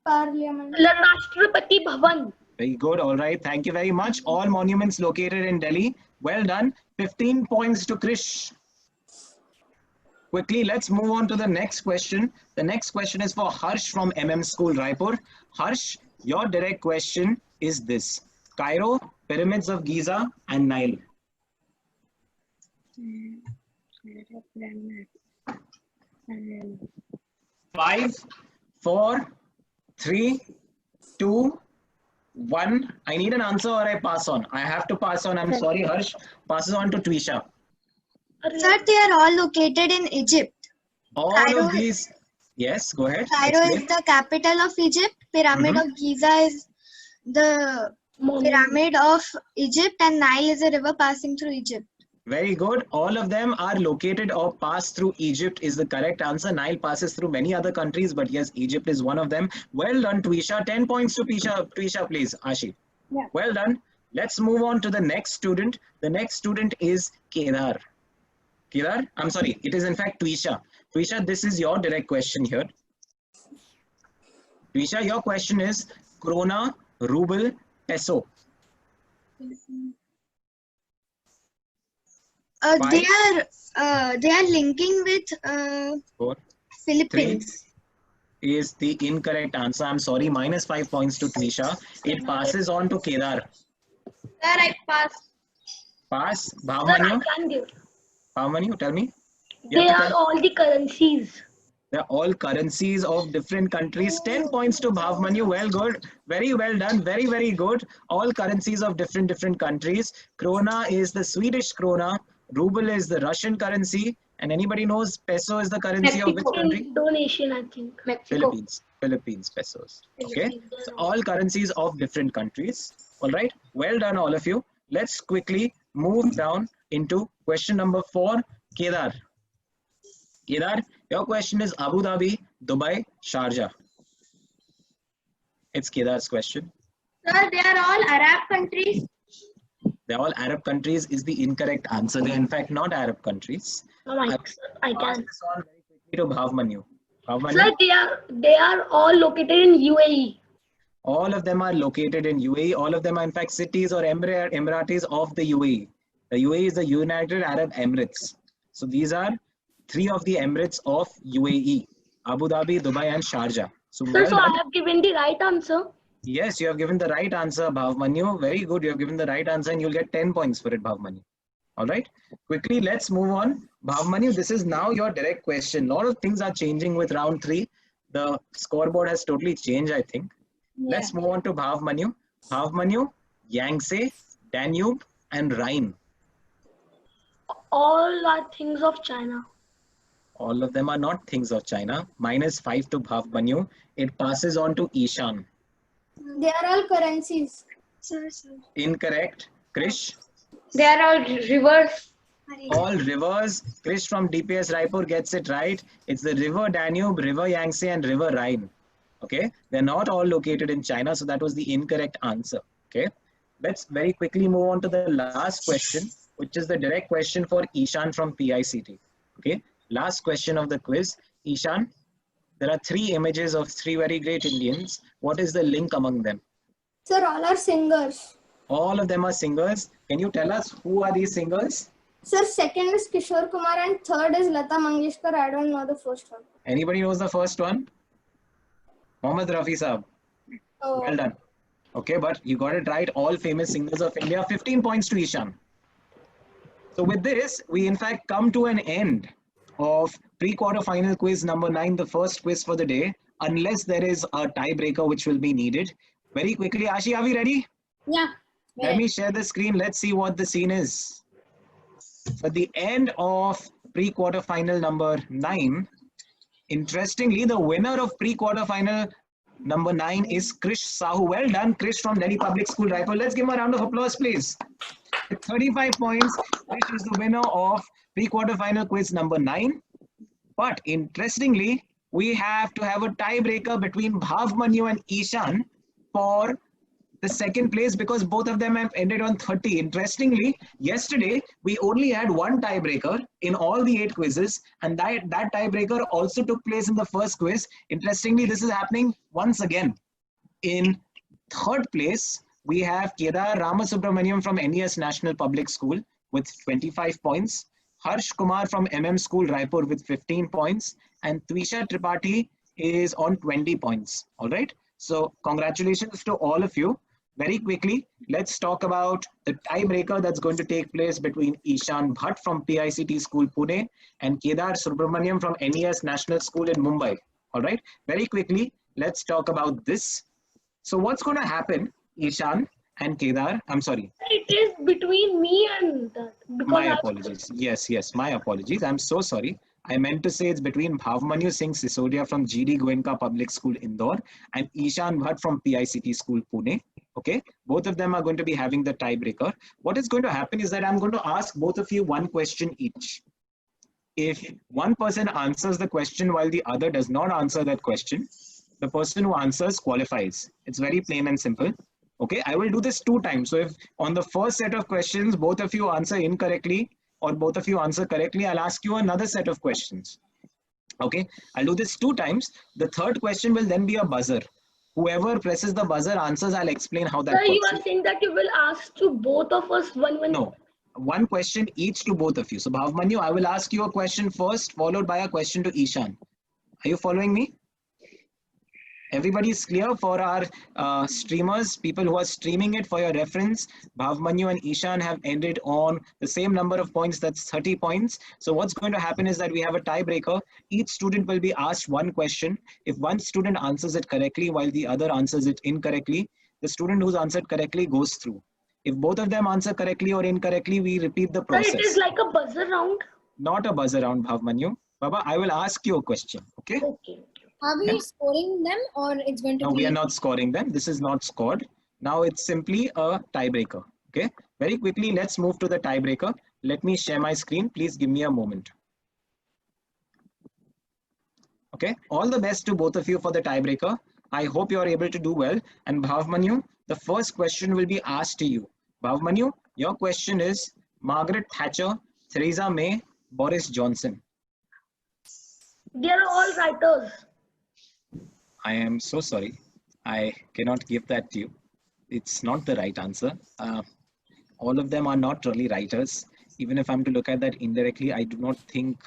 Parliament. Rashtrapati Bhavan. Very good. All right. Thank you very much. All monuments located in Delhi. Well done. 15 points to Krish. Quickly, let's move on to the next question. The next question is for Harsh from MM School, Raipur. Harsh, your direct question is this. Cairo, Pyramids of Giza, and Nile. 5, 4, 3, 2, 1. I need an answer or I pass on. I have to pass on. I'm sorry, Harsh. Passes on to Twisha. Sir, they are all located in Egypt. All Cairo- of these. Yes, go ahead. Cairo Explain. is the capital of Egypt. Pyramid of Giza is the pyramid of Egypt, and Nile is a river passing through Egypt. Very good. All of them are located or pass through Egypt is the correct answer. Nile passes through many other countries, but yes, Egypt is one of them. Well done, Twisha. 10 points to Twisha, please. Ashi. Yeah. Well done. Let's move on to the next student. The next student is Kedar. Kedar? I'm sorry. It is in fact Twisha. Twisha, this is your direct question here. Twisha, your question is krona, ruble, peso. They are linking with 4, 3 Philippines. is the incorrect answer. I'm sorry, -5 points to Twisha. It passes on to Kedar. Sir, I pass. Pass. Sir, I Bhavmanya? can give. Bhavmanya, tell me. They are all the currencies. They're all currencies of different countries. 10 points to Bhavmanya. Well, good. Very well done. Very, very good. All currencies of different countries. Krona is the Swedish krona. Ruble is the Russian currency. And anybody knows peso is the currency of which country? Indonesian, I think. Mexico. Philippines pesos. Okay. So all currencies of different countries. All right. Well done, all of you. Let's quickly move down into question number 4. Kedar. Kedar, your question is Abu Dhabi, Dubai, Sharjah. It's Kedar's question. Sir, they are all Arab countries. They're all Arab countries is the incorrect answer. They're in fact not Arab countries. Oh my, I Pass can. this on very quickly to Bhavmanya. Sir, Bhavmanya, they are all located in UAE. all of them are located in UAE. All of them are in fact cities or Emiratis of the UAE. The UAE is the United Arab Emirates. So these are 3 of the Emirates of UAE. Abu Dhabi, Dubai and Sharjah. So Sir, well so I done. have given the right answer. Yes, you have given the right answer, Bhavmanya. Very good. You have given the right answer and you'll get 10 points for it, Bhavmanya. All right. Quickly, let's move on. Bhavmanya, this is now your direct question. A lot of things are changing with round 3. The scoreboard has totally changed, I think. Yeah. Let's move on to Bhavmanya. Bhavmanya, Yangtze, Danube and Rhine. All are things of China. All of them are not things of China. -5 to Bhavmanya. It passes on to Ishan. They are all currencies. Sir. Incorrect. Krish? They are all rivers. All rivers. Krish from DPS Raipur gets it right. It's the river Danube, river Yangtze, and river Rhine. Okay, they're not all located in China, so that was the incorrect answer. Okay, let's very quickly move on to the last question, which is the direct question for Ishan from PICT. Okay, last question of the quiz. Ishan, there are 3 images of 3 very great Indians. What is the link among them? Sir, all are singers. All of them are singers. Can you tell us who are these singers? Sir, second is Kishore Kumar and third is Lata Mangeshkar. I don't know the first one. Anybody knows the first one? Mohammad Rafi Saab. Oh. Well done. Okay, but you got it right. All famous singers of India. 15 points to Ishan. So with this, we in fact come to an end of pre-quarter final quiz number 9, the first quiz for the day, unless there is a tiebreaker which will be needed. Very quickly, Ashi, are we ready? Yeah. Let me share the screen. Let's see what the scene is. At the end of pre-quarter final number 9, interestingly, the winner of pre-quarter final number 9 is Krish Sahu. Well done, Krish from Delhi Public School, Raipur. Let's give him a round of applause, please. With 35 points, Krish is the winner of pre-quarter final quiz number 9. But interestingly, we have to have a tiebreaker between Bhavmanu and Ishan for the second place because both of them have ended on 30. Interestingly, yesterday we only had one tiebreaker in all the 8 quizzes, and that tiebreaker also took place in the first quiz. Interestingly, this is happening once again. In third place, we have Kedar Ramasubramaniam from NES National Public School with 25 points, Harsh Kumar from MM School Raipur with 15 points, and Twisha Tripathi is on 20 points. All right. So congratulations to all of you. Very quickly, let's talk about the tiebreaker that's going to take place between Ishan Bhatt from PICT School Pune and Kedar Subramaniam from NES National School in Mumbai. All right. Very quickly, let's talk about this. So what's going to happen, Ishan and Kedar? I'm sorry. It is between me and that. My apologies. Yes, my apologies. I'm so sorry. I meant to say it's between Bhavmanu Singh Sisodia from GD Goenka Public School Indore and Ishan Bhatt from PICT School Pune. Okay, both of them are going to be having the tiebreaker. What is going to happen is that I'm going to ask both of you one question each. If one person answers the question while the other does not answer that question, the person who answers qualifies. It's very plain and simple. Okay, I will do this 2 times. So if on the first set of questions, both of you answer incorrectly or both of you answer correctly, I'll ask you another set of questions. Okay, I'll do this 2 times. The third question will then be a buzzer. Whoever presses the buzzer answers, I'll explain how that Sir, works. you are saying that you will ask to both of us one. No, one question each to both of you. So Bhavmanu, I will ask you a question first, followed by a question to Ishan. Are you following me? Everybody is clear for our streamers, people who are streaming it. For your reference, Bhavmanu and Ishan have ended on the same number of points, that's 30 points. So what's going to happen is that we have a tiebreaker. Each student will be asked one question. If one student answers it correctly while the other answers it incorrectly, the student who's answered correctly goes through. If both of them answer correctly or incorrectly, we repeat the process. Sir, it is like a buzzer round. Not a buzzer round, Bhavmanu. Baba, I will ask you a question, okay? Okay. Are we scoring them or it's going to No, be? we are not scoring them. This is not scored. Now it's simply a tiebreaker. Okay. Very quickly, let's move to the tiebreaker. Let me share my screen. Please give me a moment. Okay. All the best to both of you for the tiebreaker. I hope you are able to do well. And Bhavmanu, the first question will be asked to you. Bhavmanu, your question is Margaret Thatcher, Theresa May, Boris Johnson. They are all writers. I am so sorry. I cannot give that to you. It's not the right answer. All of them are not really writers. Even if I'm to look at that indirectly, I do not think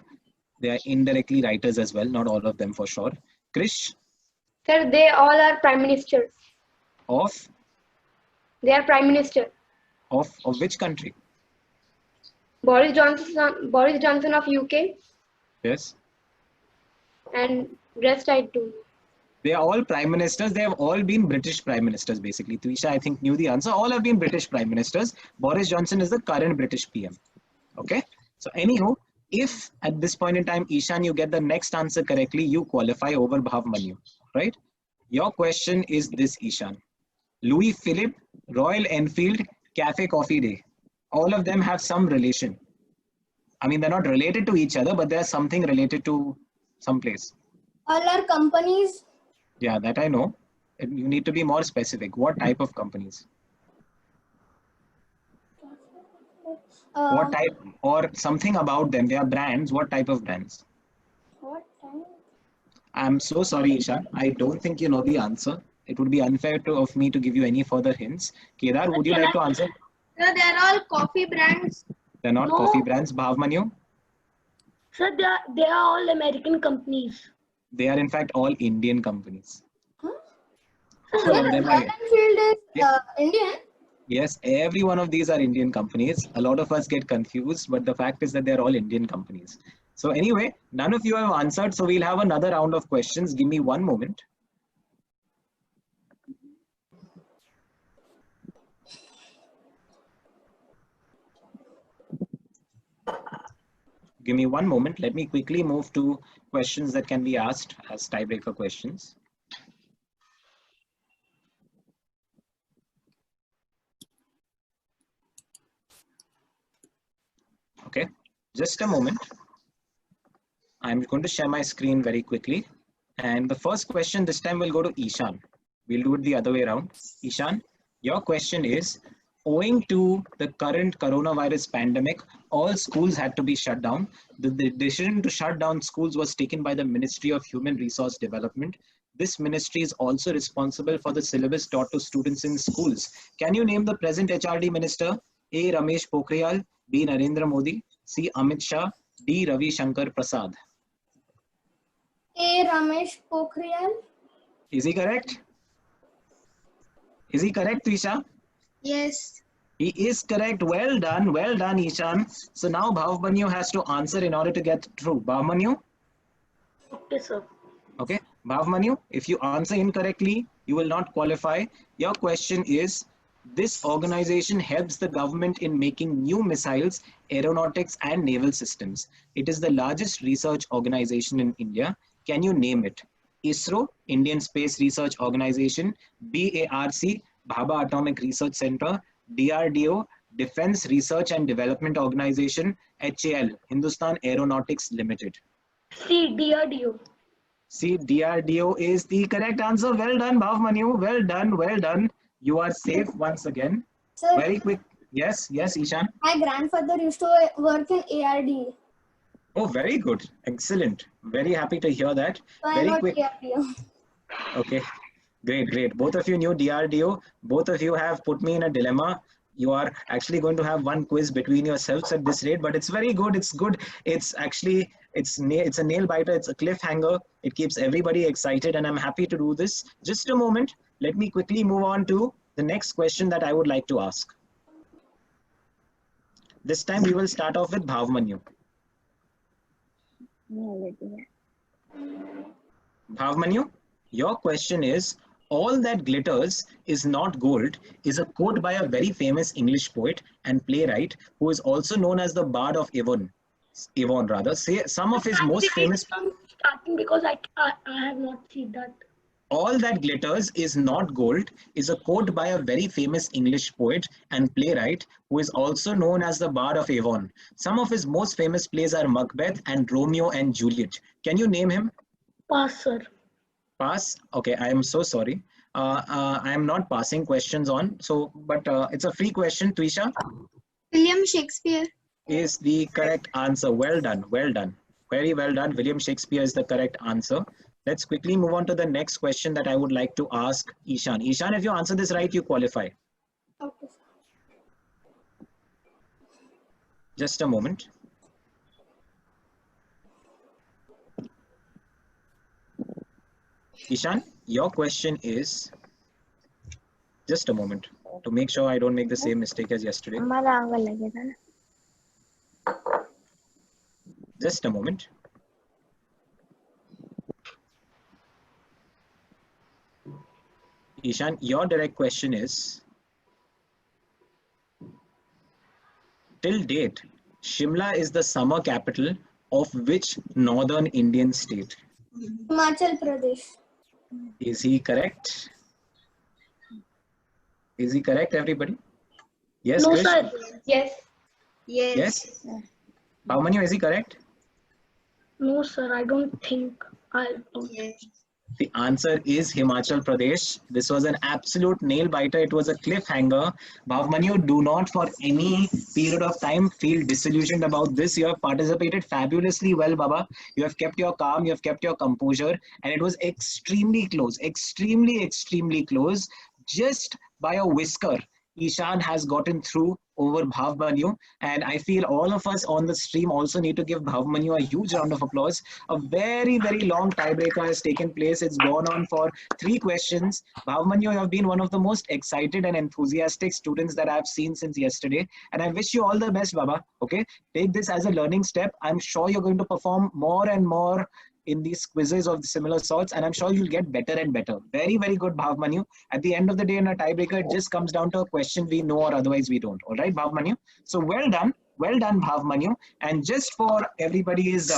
they are indirectly writers as well. Not all of them for sure. Krish? Sir, they all are prime ministers. Of They are prime minister. of which country? Boris Johnson of UK, Yes. and rest I don't know. They are all prime ministers. They have all been British prime ministers, basically. Twisha, I think, knew the answer. All have been British prime ministers. Boris Johnson is the current British PM. Okay. So, anywho, if at this point in time, Ishan, you get the next answer correctly, you qualify over Bhavmanu. Right? Your question is this, Ishan. Louis Philippe, Royal Enfield, Cafe Coffee Day. All of them have some relation. I mean, they're not related to each other, but there's something related to some place. All are companies. Yeah, that I know. You need to be more specific. What type of companies? What type, or something about them? They are brands. What type of brands? What time? I'm so sorry, Ishan. I don't think you know the answer. It would be unfair of me to give you any further hints. Kedar, would you like to answer? No, they are all coffee brands. They're not No. coffee brands. Bhavmanu? Sir, they are all American companies. They are in fact all Indian companies. Sir, All of them are. Royal Enfield is Yeah. Indian. Yes, every one of these are Indian companies. A lot of us get confused, but the fact is that they're all Indian companies. So anyway, none of you have answered, so we'll have another round of questions. Give me one moment. Give me one moment. Let me quickly move to questions that can be asked as tiebreaker questions. Okay, just a moment. I'm going to share my screen very quickly. And the first question this time will go to Ishan. We'll do it the other way around. Ishan, your question is, owing to the current coronavirus pandemic, all schools had to be shut down. The decision to shut down schools was taken by the Ministry of Human Resource Development. This ministry is also responsible for the syllabus taught to students in schools. Can you name the present HRD minister? A. Ramesh Pokhriyal, B. Narendra Modi, C. Amit Shah, D. Ravi Shankar Prasad. A. Ramesh Pokhriyal. Is he correct? Is he correct, Isha? Yes. He is correct. Well done, Ishan. So now Bhavmanu has to answer in order to get through. Bhavmanu? okay, sir. Okay. Bhavmanu, if you answer incorrectly, you will not qualify. Your question is, this organization helps the government in making new missiles, aeronautics and naval systems. It is the largest research organization in India. Can you name it? ISRO, Indian Space Research Organization, BARC, Bhabha Atomic Research Center, DRDO, Defense Research and Development Organization, HAL, Hindustan Aeronautics Limited. C. DRDO. See, DRDO is the correct answer. Well done, Bhavmanu. Well done, well done. You are safe once again. Sir, Very quick. Yes, yes, Ishan. my grandfather used to work in ARD. Oh, very good. Excellent. Very happy to hear that. So I Very know quick. DRDO. Okay. Great, great. Both of you knew DRDO. Both of you have put me in a dilemma. You are actually going to have one quiz between yourselves at this rate, but it's very good. It's good. It's actually, it's a nail biter. It's a cliffhanger. It keeps everybody excited, and I'm happy to do this. Just a moment. Let me quickly move on to the next question that I would like to ask. This time we will start off with Bhavmanu. Bhavmanu, your question is, all that glitters is not gold is a quote by a very famous English poet and playwright who is also known as the Bard of Avon. Avon rather. Say some of his most famous. From starting because I have not seen that. All that glitters is not gold is a quote by a very famous English poet and playwright who is also known as the Bard of Avon. Some of his most famous plays are Macbeth and Romeo and Juliet. Can you name him? Pass, sir. Pass. Okay, I am so sorry. I am not passing questions on. So, but it's a free question. Twisha William Shakespeare. is the correct answer. Well done. Well done. Very well done. William Shakespeare is the correct answer. Let's quickly move on to the next question that I would like to ask Ishan. Ishan, if you answer this right, you qualify. Okay. Just a moment. Ishan, your question is, just a moment to make sure I don't make the same mistake as yesterday. Just a moment. Ishan, your direct question is, till date, Shimla is the summer capital of which northern Indian state? Himachal Pradesh. Is he correct? Is he correct, everybody? Yes, No, Krish? sir. Yes. Yes? Bhavmanyu, is he correct? No, sir. I don't think. The answer is Himachal Pradesh. This was an absolute nail biter. It was a cliffhanger. Bhavmanyu, do not for any period of time feel disillusioned about this. You have participated fabulously well, Baba. You have kept your calm, you have kept your composure, and it was extremely close, extremely close. Just by a whisker, Ishan has gotten through over Bhavmanyu, and I feel all of us on the stream also need to give Bhavmanyu a huge round of applause. A very, very long tiebreaker has taken place. It's gone on for 3 questions. Bhavmanyu, you have been one of the most excited and enthusiastic students that I've seen since yesterday, and I wish you all the best, Baba. Okay, take this as a learning step. I'm sure you're going to perform more and more in these quizzes of similar sorts, and I'm sure you'll get better and better. Very, very good, Bhavmanyu. At the end of the day, in a tiebreaker, it just comes down to a question we know or otherwise we don't. All right, Bhavmanyu? So well done, Bhavmanyu. And just for everybody's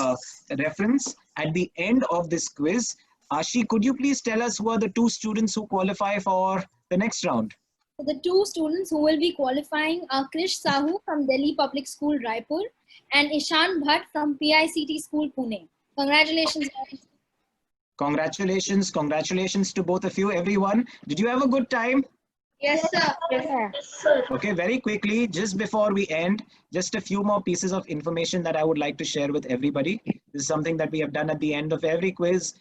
reference, at the end of this quiz, Ashi, could you please tell us who are the 2 students who qualify for the next round? So the 2 students who will be qualifying are Krish Sahu from Delhi Public School, Raipur, and Ishan Bhatt from PICT School, Pune. Congratulations, guys. Congratulations to both of you, everyone. Did you have a good time? Yes, sir. Yes, sir. Okay, very quickly, just before we end, just a few more pieces of information that I would like to share with everybody. This is something that we have done at the end of every quiz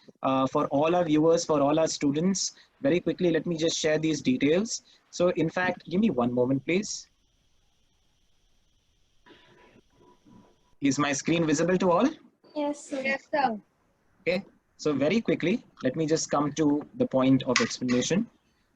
for all our viewers, for all our students. Very quickly, let me just share these details. So in fact, give me one moment, please. Is my screen visible to all? Yes, sir. Yes, sir. Okay, so very quickly, let me just come to the point of explanation.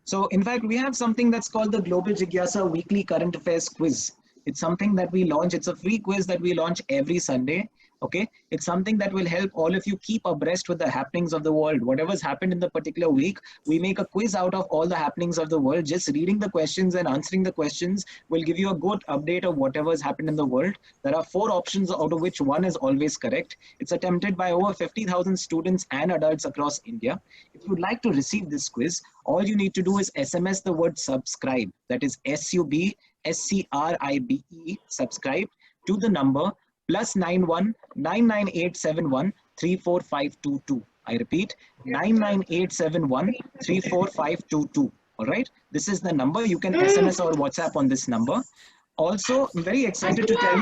So in fact, we have something that's called the Global Jigyasa Weekly Current Affairs Quiz. It's something that we launch. It's a free quiz that we launch every Sunday. Okay, it's something that will help all of you keep abreast with the happenings of the world. Whatever's happened in the particular week, we make a quiz out of all the happenings of the world. Just reading the questions and answering the questions will give you a good update of whatever's happened in the world. There are 4 options, out of which one is always correct. It's attempted by over 50,000 students and adults across India. If you'd like to receive this quiz, all you need to do is SMS the word subscribe, that is SUBSCRIBE, subscribe, to the number +91 99871 34522. I repeat, 99871 34522. All right, this is the number. You can SMS or WhatsApp on this number. Also, I'm very excited to tell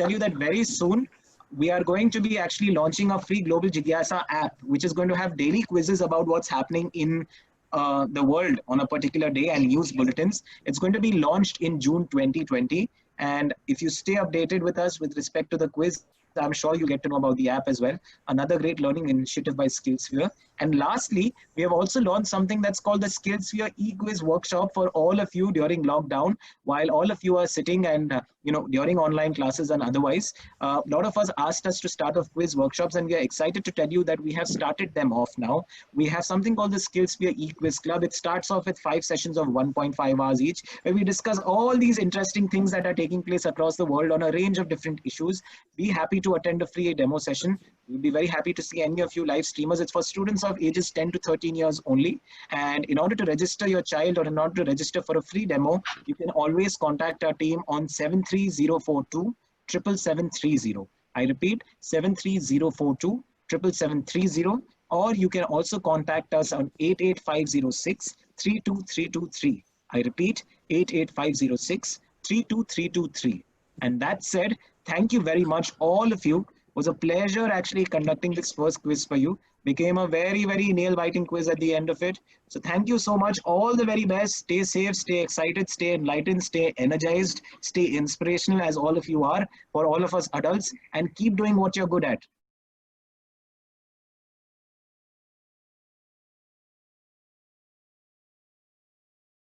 you that very soon we are going to be actually launching a free Global Jigyasa app, which is going to have daily quizzes about what's happening in the world on a particular day and news bulletins. It's going to be launched in June 2020. And if you stay updated with us with respect to the quiz, I'm sure you get to know about the app as well. Another great learning initiative by SkillSphere. And lastly, we have also launched something that's called the SkillSphere e-quiz workshop for all of you during lockdown, while all of you are sitting and during online classes and otherwise. A lot of us asked us to start off quiz workshops, and we are excited to tell you that we have started them off now. We have something called the SkillSphere e-quiz club. It starts off with 5 sessions of 1.5 hours each, where we discuss all these interesting things that are taking place across the world on a range of different issues. Be happy to attend a free demo session. We'll be very happy to see any of you live streamers. It's for students of ages 10 to 13 years only. And in order to register your child, or in order to register for a free demo, you can always contact our team on 73042 77730. I repeat, 73042 77730. Or you can also contact us on 88506 32323. I repeat, 88506 32323. And that said, thank you very much, all of you. It was a pleasure actually conducting this first quiz for you. Became a very, very nail-biting quiz at the end of it. So thank you so much. All the very best. Stay safe, stay excited, stay enlightened, stay energized, stay inspirational, as all of you are, for all of us adults, and keep doing what you're good at.